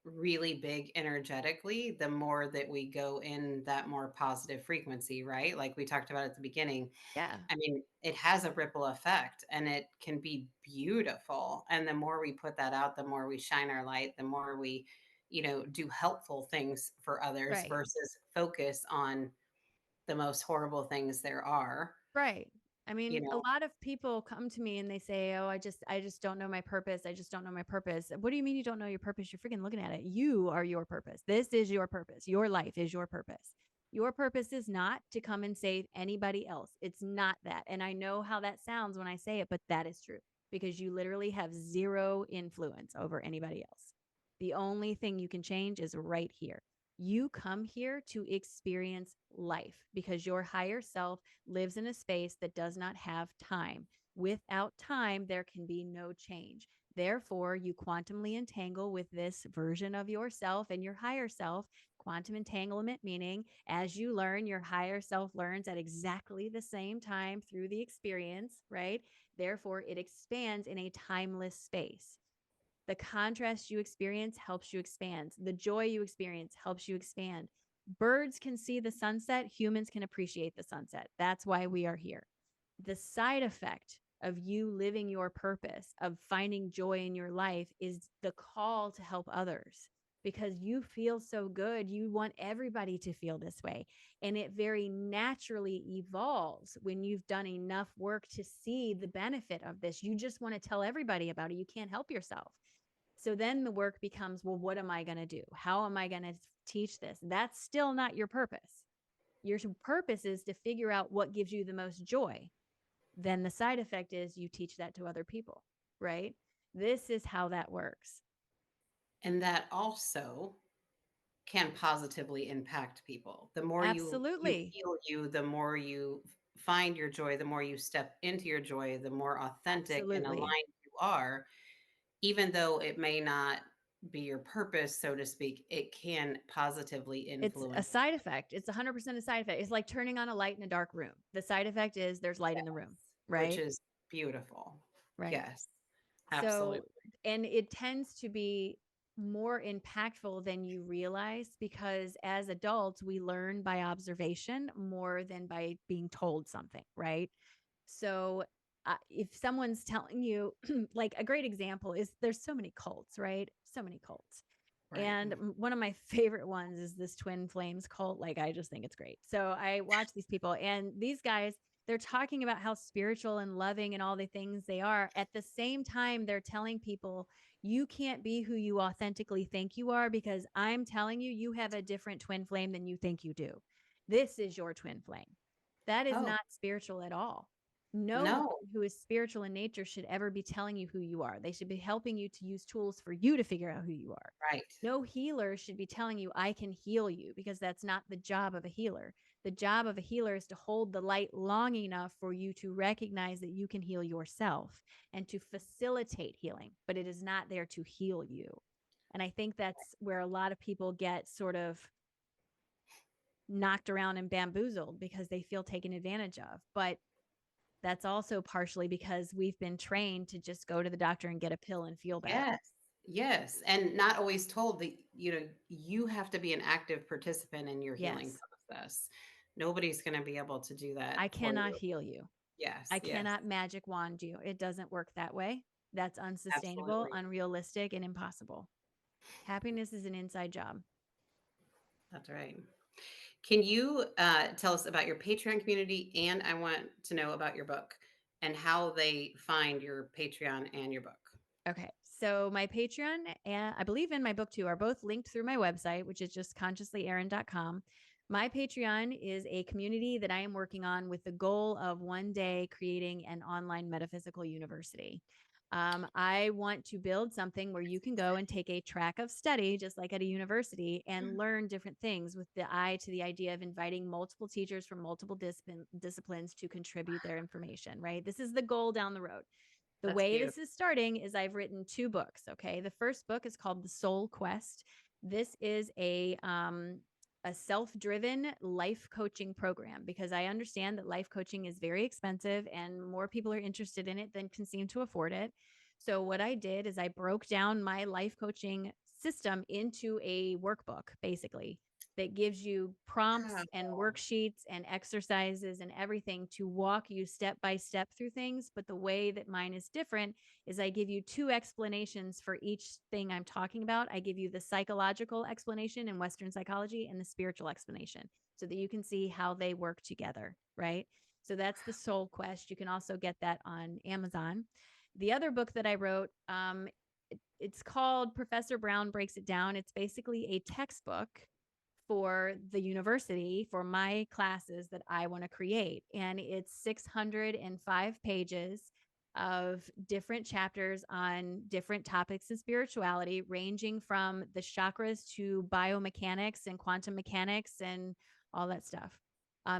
really big energetically the more that we go in that more positive frequency, right? Like we talked about at the beginning. Yeah. I mean, it has a ripple effect and it can be beautiful. And the more we put that out, the more we shine our light, the more we, do helpful things for others Right. versus focus on the most horrible things there are, Right. I you mean, a know. lot of people come to me and they say, "Oh, I just don't know my purpose. I just don't know my purpose." What do you mean you don't know your purpose? You're freaking looking at it. You are your purpose. This is your purpose. Your life is your purpose. Your purpose is not to come and save anybody else. It's not that. And I know how that sounds when I say it, but that is true because you literally have zero influence over anybody else. The only thing you can change is right here. You come here to experience life because your higher self lives in a space that does not have time. Without time, there can be no change. Therefore, you quantumly entangle with this version of yourself and your higher self. Quantum entanglement, meaning as you learn, your higher self learns at exactly the same time through the experience, right? Therefore, it expands in a timeless space. The contrast you experience helps you expand. The joy you experience helps you expand. Birds can see the sunset, humans can appreciate the sunset. That's why we are here. The side effect of you living your purpose, of finding joy in your life, is the call to help others because you feel so good. You want everybody to feel this way. And it very naturally evolves when you've done enough work to see the benefit of this. You just want to tell everybody about it. You can't help yourself. So then the work becomes, well, what am I going to do? How am I going to teach this? That's still not your purpose. Your purpose is to figure out what gives you the most joy. Then the side effect is you teach that to other people, right? This is how that works. And that also can positively impact people. The more you Absolutely. feel you, the more you find your joy, the more you step into your joy, the more authentic and Absolutely. aligned you are, even though it may not be your purpose, so to speak, it can positively It's a influence. side effect. It's 100% a side effect. It's like turning on a light in a dark room. The side effect is there's light in the room, Which right? is beautiful. Right. Yes, absolutely. So, and it tends to be more impactful than you realize because as adults, we learn by observation more than by being told something, right? So, if someone's telling you, like a great example is there's so many cults, right? So many cults. Right. And one of my favorite ones is this twin flames cult. Like, I just think it's great. So I watch these people, and these guys, they're talking about how spiritual and loving and all the things they are. At the same time, they're telling people, you can't be who you authentically think you are because I'm telling you, you have a different twin flame than you think you do. This is your twin flame. That is Oh, not spiritual at all. No one no. who is spiritual in nature should ever be telling you who you are. They should be helping you to use tools for you to figure out who you are. Right. No healer should be telling you, I can heal you, because that's not the job of a healer. The job of a healer is to hold the light long enough for you to recognize that you can heal yourself and to facilitate healing, but it is not there to heal you. And I think that's where a lot of people get sort of knocked around and bamboozled because they feel taken advantage of. But that's also partially because we've been trained to just go to the doctor and get a pill and feel better. Yes. Yes. And not always told that, you have to be an active participant in your healing Yes, process. Nobody's going to be able to do that I for cannot you. heal you. Yes. I Yes. cannot magic wand you. It doesn't work that way. That's unsustainable, Absolutely. unrealistic, and impossible. Happiness is an inside job. That's right. Can you tell us about your Patreon community? And I want to know about your book and how they find your Patreon and your book. Okay. So my Patreon and I believe in my book too are both linked through my website, which is just consciouslyerin.com. My Patreon is a community that I am working on with the goal of one day creating an online metaphysical university. I want to build something where you can go and take a track of study, just like at a university, and learn different things with the eye to the idea of inviting multiple teachers from multiple disciplines to contribute their information, right? This is the goal down the road. The That's way beautiful. this is starting is I've written two books. Okay. The first book is called The Soul Quest. This is a self-driven life coaching program because I understand that life coaching is very expensive and more people are interested in it than can seem to afford it. So what I did is I broke down my life coaching system into a workbook, basically, that gives you prompts and Wow. worksheets and exercises and everything to walk you step by step through things. But the way that mine is different is I give you two explanations for each thing I'm talking about. I give you the psychological explanation in Western psychology and the spiritual explanation so that you can see how they work together, right? So that's the Soul Quest. You can also get that on Amazon. The other book that I wrote, it's called Professor Brown Breaks It Down. It's basically a textbook for the university for my classes that I want to create. And it's 605 pages of different chapters on different topics of spirituality, ranging from the chakras to biomechanics and quantum mechanics and all that stuff.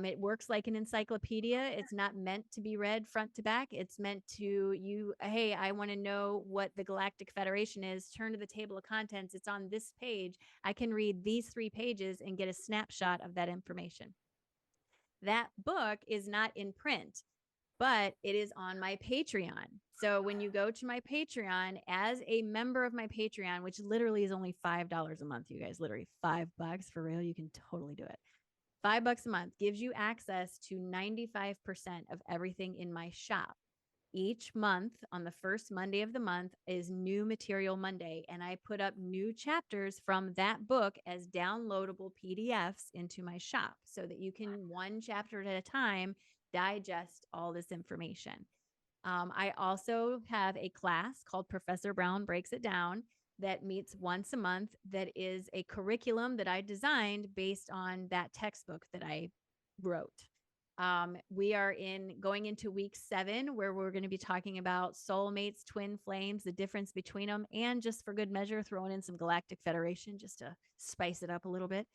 It works like an encyclopedia. It's not meant to be read front to back. It's meant to you, hey, I want to know what the Galactic Federation is. Turn to the table of contents. It's on this page. I can read these 3 pages and get a snapshot of that information. That book is not in print, but it is on my Patreon. So when you go to my Patreon as a member of my Patreon, which literally is only $5 a month, you guys, literally $5 for real, you can totally do it. $5 a month gives you access to 95% of everything in my shop. Each month on the first Monday of the month is New Material Monday, and I put up new chapters from that book as downloadable PDFs into my shop so that you can, one chapter at a time, digest all this information. I also have a class called Professor Brown Breaks It Down that meets once a month, that is a curriculum that I designed based on that textbook that I wrote. We are going into week 7, where we're going to be talking about soulmates, twin flames, the difference between them, and just for good measure, throwing in some Galactic Federation just to spice it up a little bit.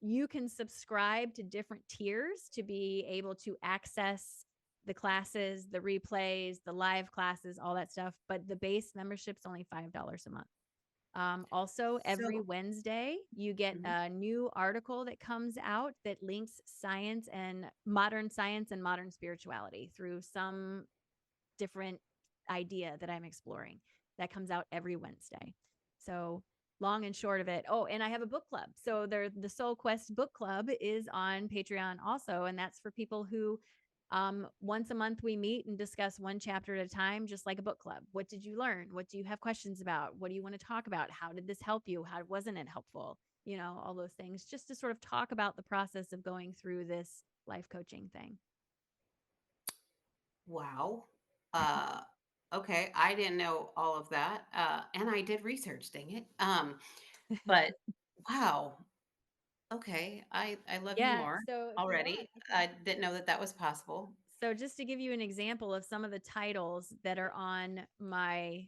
You can subscribe to different tiers to be able to access the classes, the replays, the live classes, all that stuff. But the base membership's only $5 a month. Also, every Wednesday, you get a new article that comes out that links science and modern spirituality through some different idea that I'm exploring. That comes out every Wednesday. So long and short of it. Oh, and I have a book club. So the Soul Quest book club is on Patreon also. And that's for people who once a month we meet and discuss one chapter at a time, just like a book club. What did you learn? What do you have questions about? What do you want to talk about? How did this help you? How wasn't it helpful? You know, all those things, just to sort of talk about the process of going through this life coaching thing. Wow. Okay, I didn't know all of that. And I did research, dang it. But wow. Okay, I love you Yeah. more So if you want, already. I didn't know that that was possible. so just to give you an example of some of the titles that are on my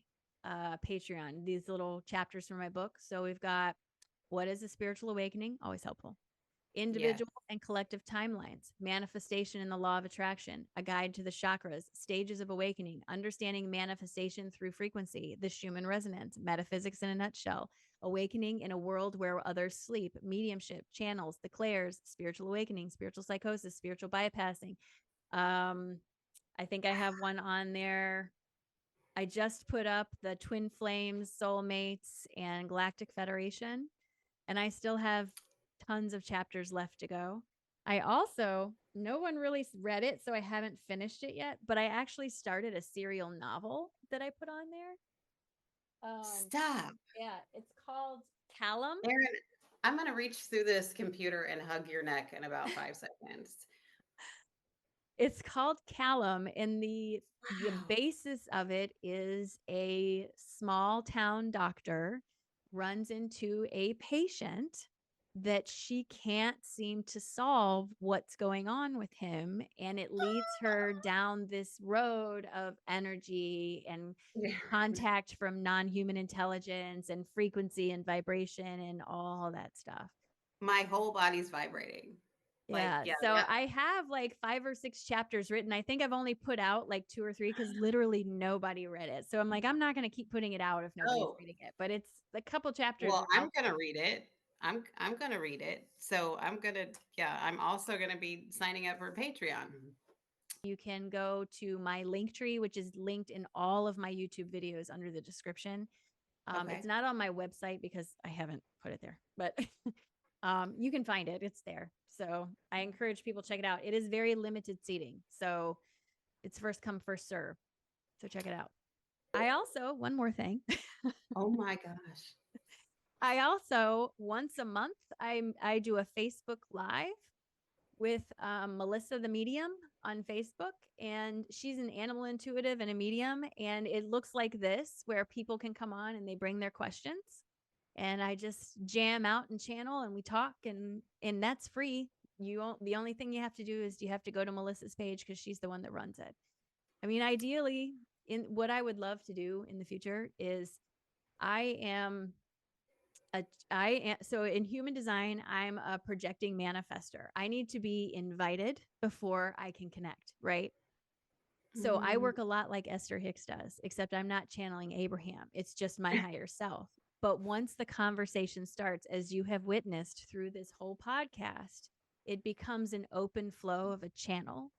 Patreon, these little chapters from my book. So we've got What is a Spiritual Awakening? Always helpful. Yes. Individual and collective timelines, manifestation and the law of attraction, a guide to the chakras, stages of awakening, understanding manifestation through frequency, the Schumann resonance, metaphysics in a nutshell, awakening in a world where others sleep, mediumship, channels, the clairs, spiritual awakening, spiritual psychosis, spiritual bypassing. I think I have one on there. I just put up the twin flames, soulmates, and galactic federation, and I still have tons of chapters left to go. I also, no one really read it, so I haven't finished it yet, but I actually started a serial novel that I put on there. Stop. Yeah, it's called Callum. Erin, I'm going to reach through this computer and hug your neck in about 5 seconds. It's called Callum, and the Wow. basis of it is a small town doctor runs into a patient that she can't seem to solve what's going on with him, and it leads her down this road of energy and contact from non-human intelligence and frequency and vibration and all that stuff. My whole body's vibrating. Like, Yeah. yeah, So that. I have like 5 or 6 chapters written. I think I've only put out like 2 or 3 because literally nobody read it. So I'm like, I'm not going to keep putting it out if nobody's Oh, reading it. But it's a couple chapters well, are I'm going to helpful. read it. I'm going to read it. So I'm going to, yeah, I'm also going to be signing up for Patreon. You can go to my link tree, which is linked in all of my YouTube videos under the description. It's Okay. not on my website because I haven't put it there, but you can find it. It's there. So I encourage people to check it out. It is very limited seating. So it's first come, first serve. So check it out. I also, one more thing. Oh my gosh. I also once a month I do a Facebook Live with Melissa the medium on Facebook, and she's an animal intuitive and a medium, and it looks like this, where people can come on and they bring their questions. and I just jam out and channel and we talk, and that's free. The only thing you have to do is you have to go to Melissa's page because she's the one that runs it. I mean, ideally, in what I would love to do in the future is I am so in human design, I'm a projecting manifester. I need to be invited before I can connect, right? So I Mm. work a lot like Esther Hicks does, except I'm not channeling Abraham. It's just my higher self. But once the conversation starts, as you have witnessed through this whole podcast, it becomes an open flow of a channel.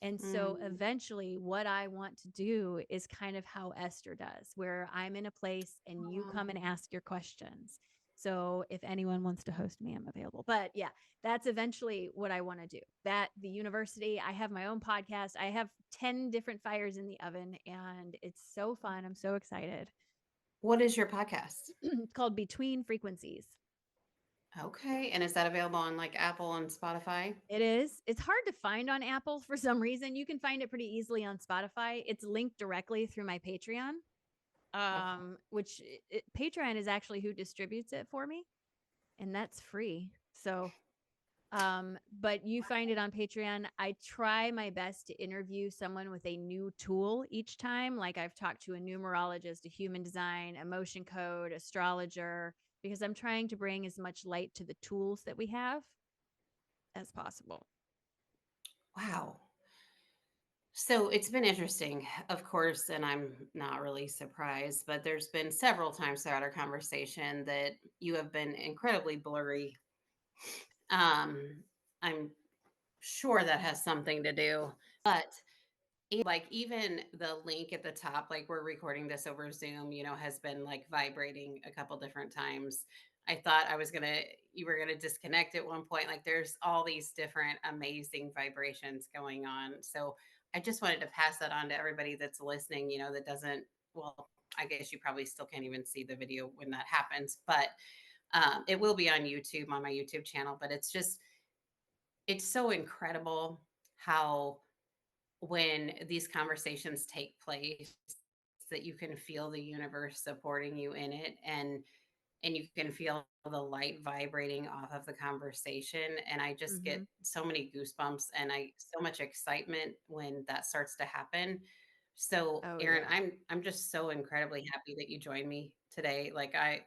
And so Mm. eventually, what I want to do is kind of how Esther does, where I'm in a place and you come and ask your questions. So if anyone wants to host me, I'm available. But yeah, that's eventually what I want to do. That the university, I have my own podcast. I have 10 different fires in the oven and it's so fun. I'm so excited. What is your podcast? It's called Between Frequencies. Okay. And is that available on like Apple and Spotify? It is. It's hard to find on Apple for some reason. You can find it pretty easily on Spotify. It's linked directly through my Patreon, Okay. which Patreon is actually who distributes it for me, and that's free. So but you find it on Patreon. I try my best to interview someone with a new tool each time. Like I've talked to a numerologist, a human design, emotion code, astrologer, because I'm trying to bring as much light to the tools that we have as possible. Wow. So it's been interesting, of course, and I'm not really surprised, but there's been several times throughout our conversation that you have been incredibly blurry. Um, I'm sure that has something to do, but like even the link at the top, like we're recording this over Zoom, has been like vibrating a couple different times. I thought you were gonna disconnect at one point. Like there's all these different amazing vibrations going on. So I just wanted to pass that on to everybody that's listening, that doesn't, well, I guess you probably still can't even see the video when that happens, but it will be on YouTube, on my YouTube channel. But it's so incredible how when these conversations take place that you can feel the universe supporting you in it, and you can feel the light vibrating off of the conversation, and I just get Mm-hmm. so many goosebumps and I so much excitement when that starts to happen. So Oh Erin, yeah. I'm just so incredibly happy that you joined me today. Like I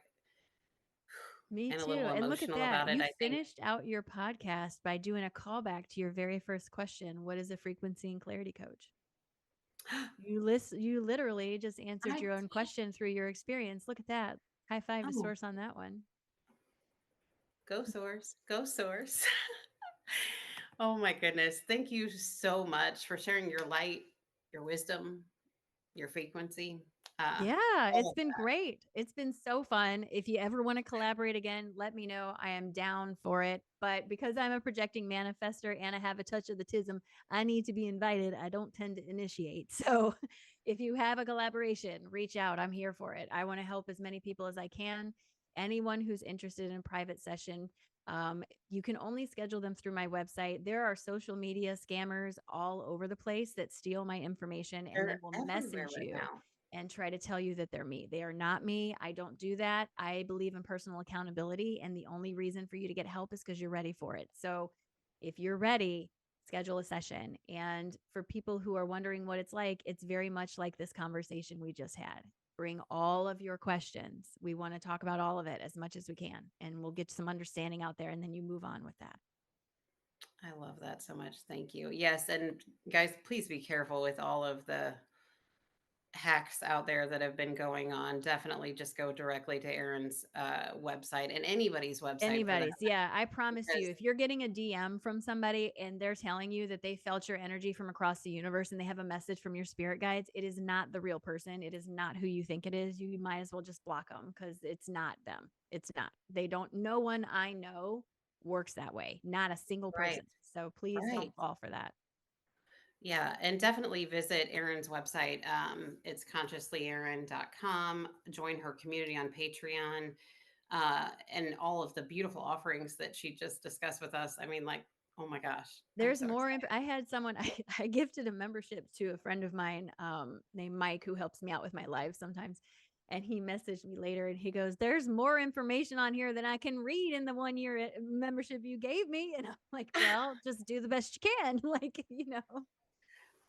Me and a too. little And look at emotional that. about it, You I think. finished out your podcast by doing a callback to your very first question. What is a frequency and clarity coach? You literally just answered I your own did. question through your experience. Look at that. High five to Oh, Source on that one. go source, go source. Oh my goodness. Thank you so much for sharing your light, your wisdom, your frequency. Yeah, All it's of been great. It's been so fun. If you ever want to collaborate again, let me know. I am down for it. But because I'm a projecting manifester and I have a touch of the tism, I need to be invited. I don't tend to initiate. So if you have a collaboration, reach out. I'm here for it. I want to help as many people as I can. Anyone who's interested in a private session, you can only schedule them through my website. There are social media scammers all over the place that steal my information and they're then will everywhere message right you now. and try to tell you that they're me. They are not me. I don't do that. I believe in personal accountability. And the only reason for you to get help is because you're ready for it. So if you're ready, schedule a session. And for people who are wondering what it's like, it's very much like this conversation we just had. Bring all of your questions. We want to talk about all of it as much as we can, and we'll get some understanding out there. And then you move on with that. I love that so much. Thank you. Yes, and guys, please be careful with all of the hacks out there that have been going on. Definitely just go directly to Erin's website and anybody's website for that Anybody's. Yeah, I promise you, because if you're getting a DM from somebody and they're telling you that they felt your energy from across the universe and they have a message from your spirit guides, it is not the real person. It is not who you think it is. You might as well just block them because it's not them. It's not. They don't, no one I know works that way. Not a single right, person. So please right. don't fall for that. Yeah, and definitely visit Erin's website. It's consciously.erin.com. Join her community on Patreon, and all of the beautiful offerings that she just discussed with us. I mean, like, oh my gosh, I'm There's so more. excited. I had someone, I gifted a membership to a friend of mine named Mike who helps me out with my lives sometimes. And he messaged me later and he goes, there's more information on here than I can read in the 1-year membership you gave me. And I'm like, well, just do the best you can. Like,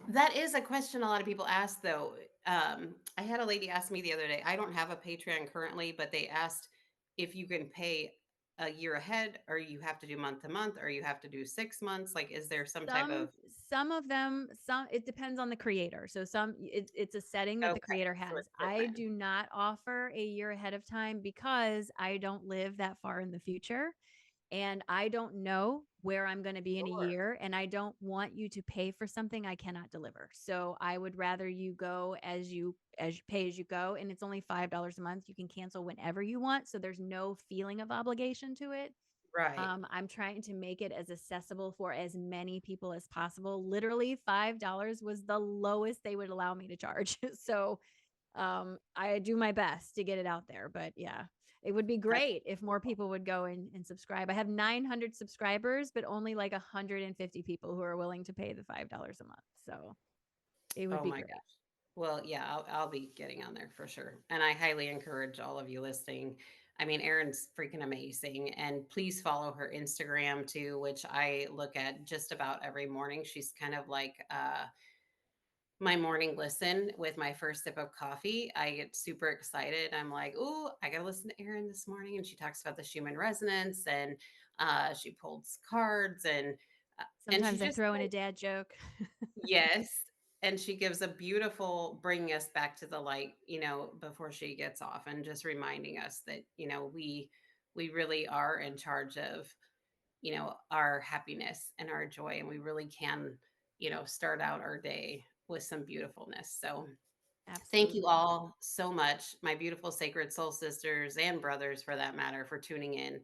That is a question a lot of people ask, though. I had a lady ask me the other day. I don't have a Patreon currently, but they asked if you can pay a year ahead, or you have to do month to month, or you have to do 6 months. Like, is there some type of some of them, it depends on the creator. So it's a setting that the okay, creator so has. it's I different, do not offer a year ahead of time because I don't live that far in the future. And I don't know where I'm going to be in a sure, year, and I don't want you to pay for something I cannot deliver. So I would rather you go as you pay as you go, and it's only $5 a month. You can cancel whenever you want, so there's no feeling of obligation to it. right, I'm trying to make it as accessible for as many people as possible. Literally $5 was the lowest they would allow me to charge. So I do my best to get it out there, but yeah, it would be that's great if more people would go and subscribe. I have 900 subscribers, but only like 150 people who are willing to pay the $5 a month. So it would oh be my great. gosh. Well, yeah, I'll be getting on there for sure. And I highly encourage all of you listening. I mean, Erin's freaking amazing. And please follow her Instagram too, which I look at just about every morning. She's kind of like my morning listen with my first sip of coffee. I get super excited. I'm like, oh, I got to listen to Erin this morning. And she talks about the Schumann resonance, and she pulls cards, and she Sometimes I just, throw in a dad joke. yes. And she gives a beautiful bringing us back to the light, before she gets off, and just reminding us that, we really are in charge of, our happiness and our joy. And we really can, start out our day with some beautifulness. So thank you Absolutely. all so much, my beautiful sacred soul sisters and brothers, for that matter, for tuning in.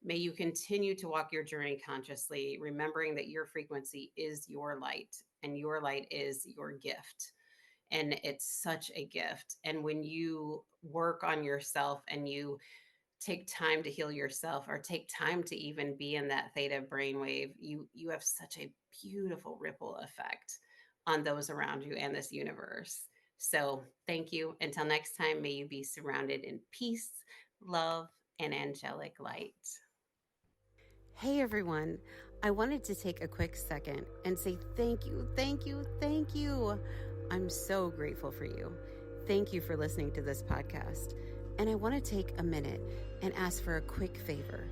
May you continue to walk your journey consciously, remembering that your frequency is your light, and your light is your gift. And it's such a gift. And when you work on yourself and you take time to heal yourself, or take time to even be in that theta brainwave, you have such a beautiful ripple effect on those around you and this universe. So thank you. Until next time, may you be surrounded in peace, love, and angelic light. Hey everyone, I wanted to take a quick second and say thank you, thank you, thank you. I'm so grateful for you. Thank you for listening to this podcast. And I want to take a minute and ask for a quick favor.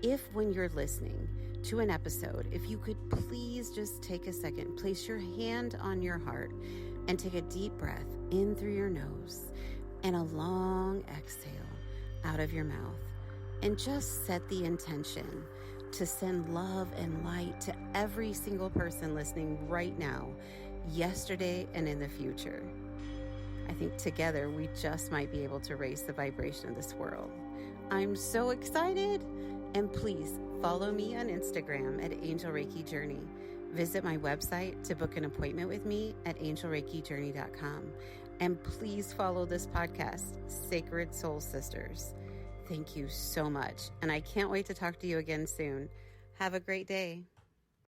If, when you're listening to an episode, if you could please just take a second, place your hand on your heart, and take a deep breath in through your nose and a long exhale out of your mouth, and just set the intention to send love and light to every single person listening right now, yesterday, and in the future. I think together we just might be able to raise the vibration of this world. I'm so excited. And please follow me on Instagram at Angel Reiki Journey. Visit my website to book an appointment with me at angelreikijourney.com. And please follow this podcast, Sacred Soul Sisters. Thank you so much. And I can't wait to talk to you again soon. Have a great day.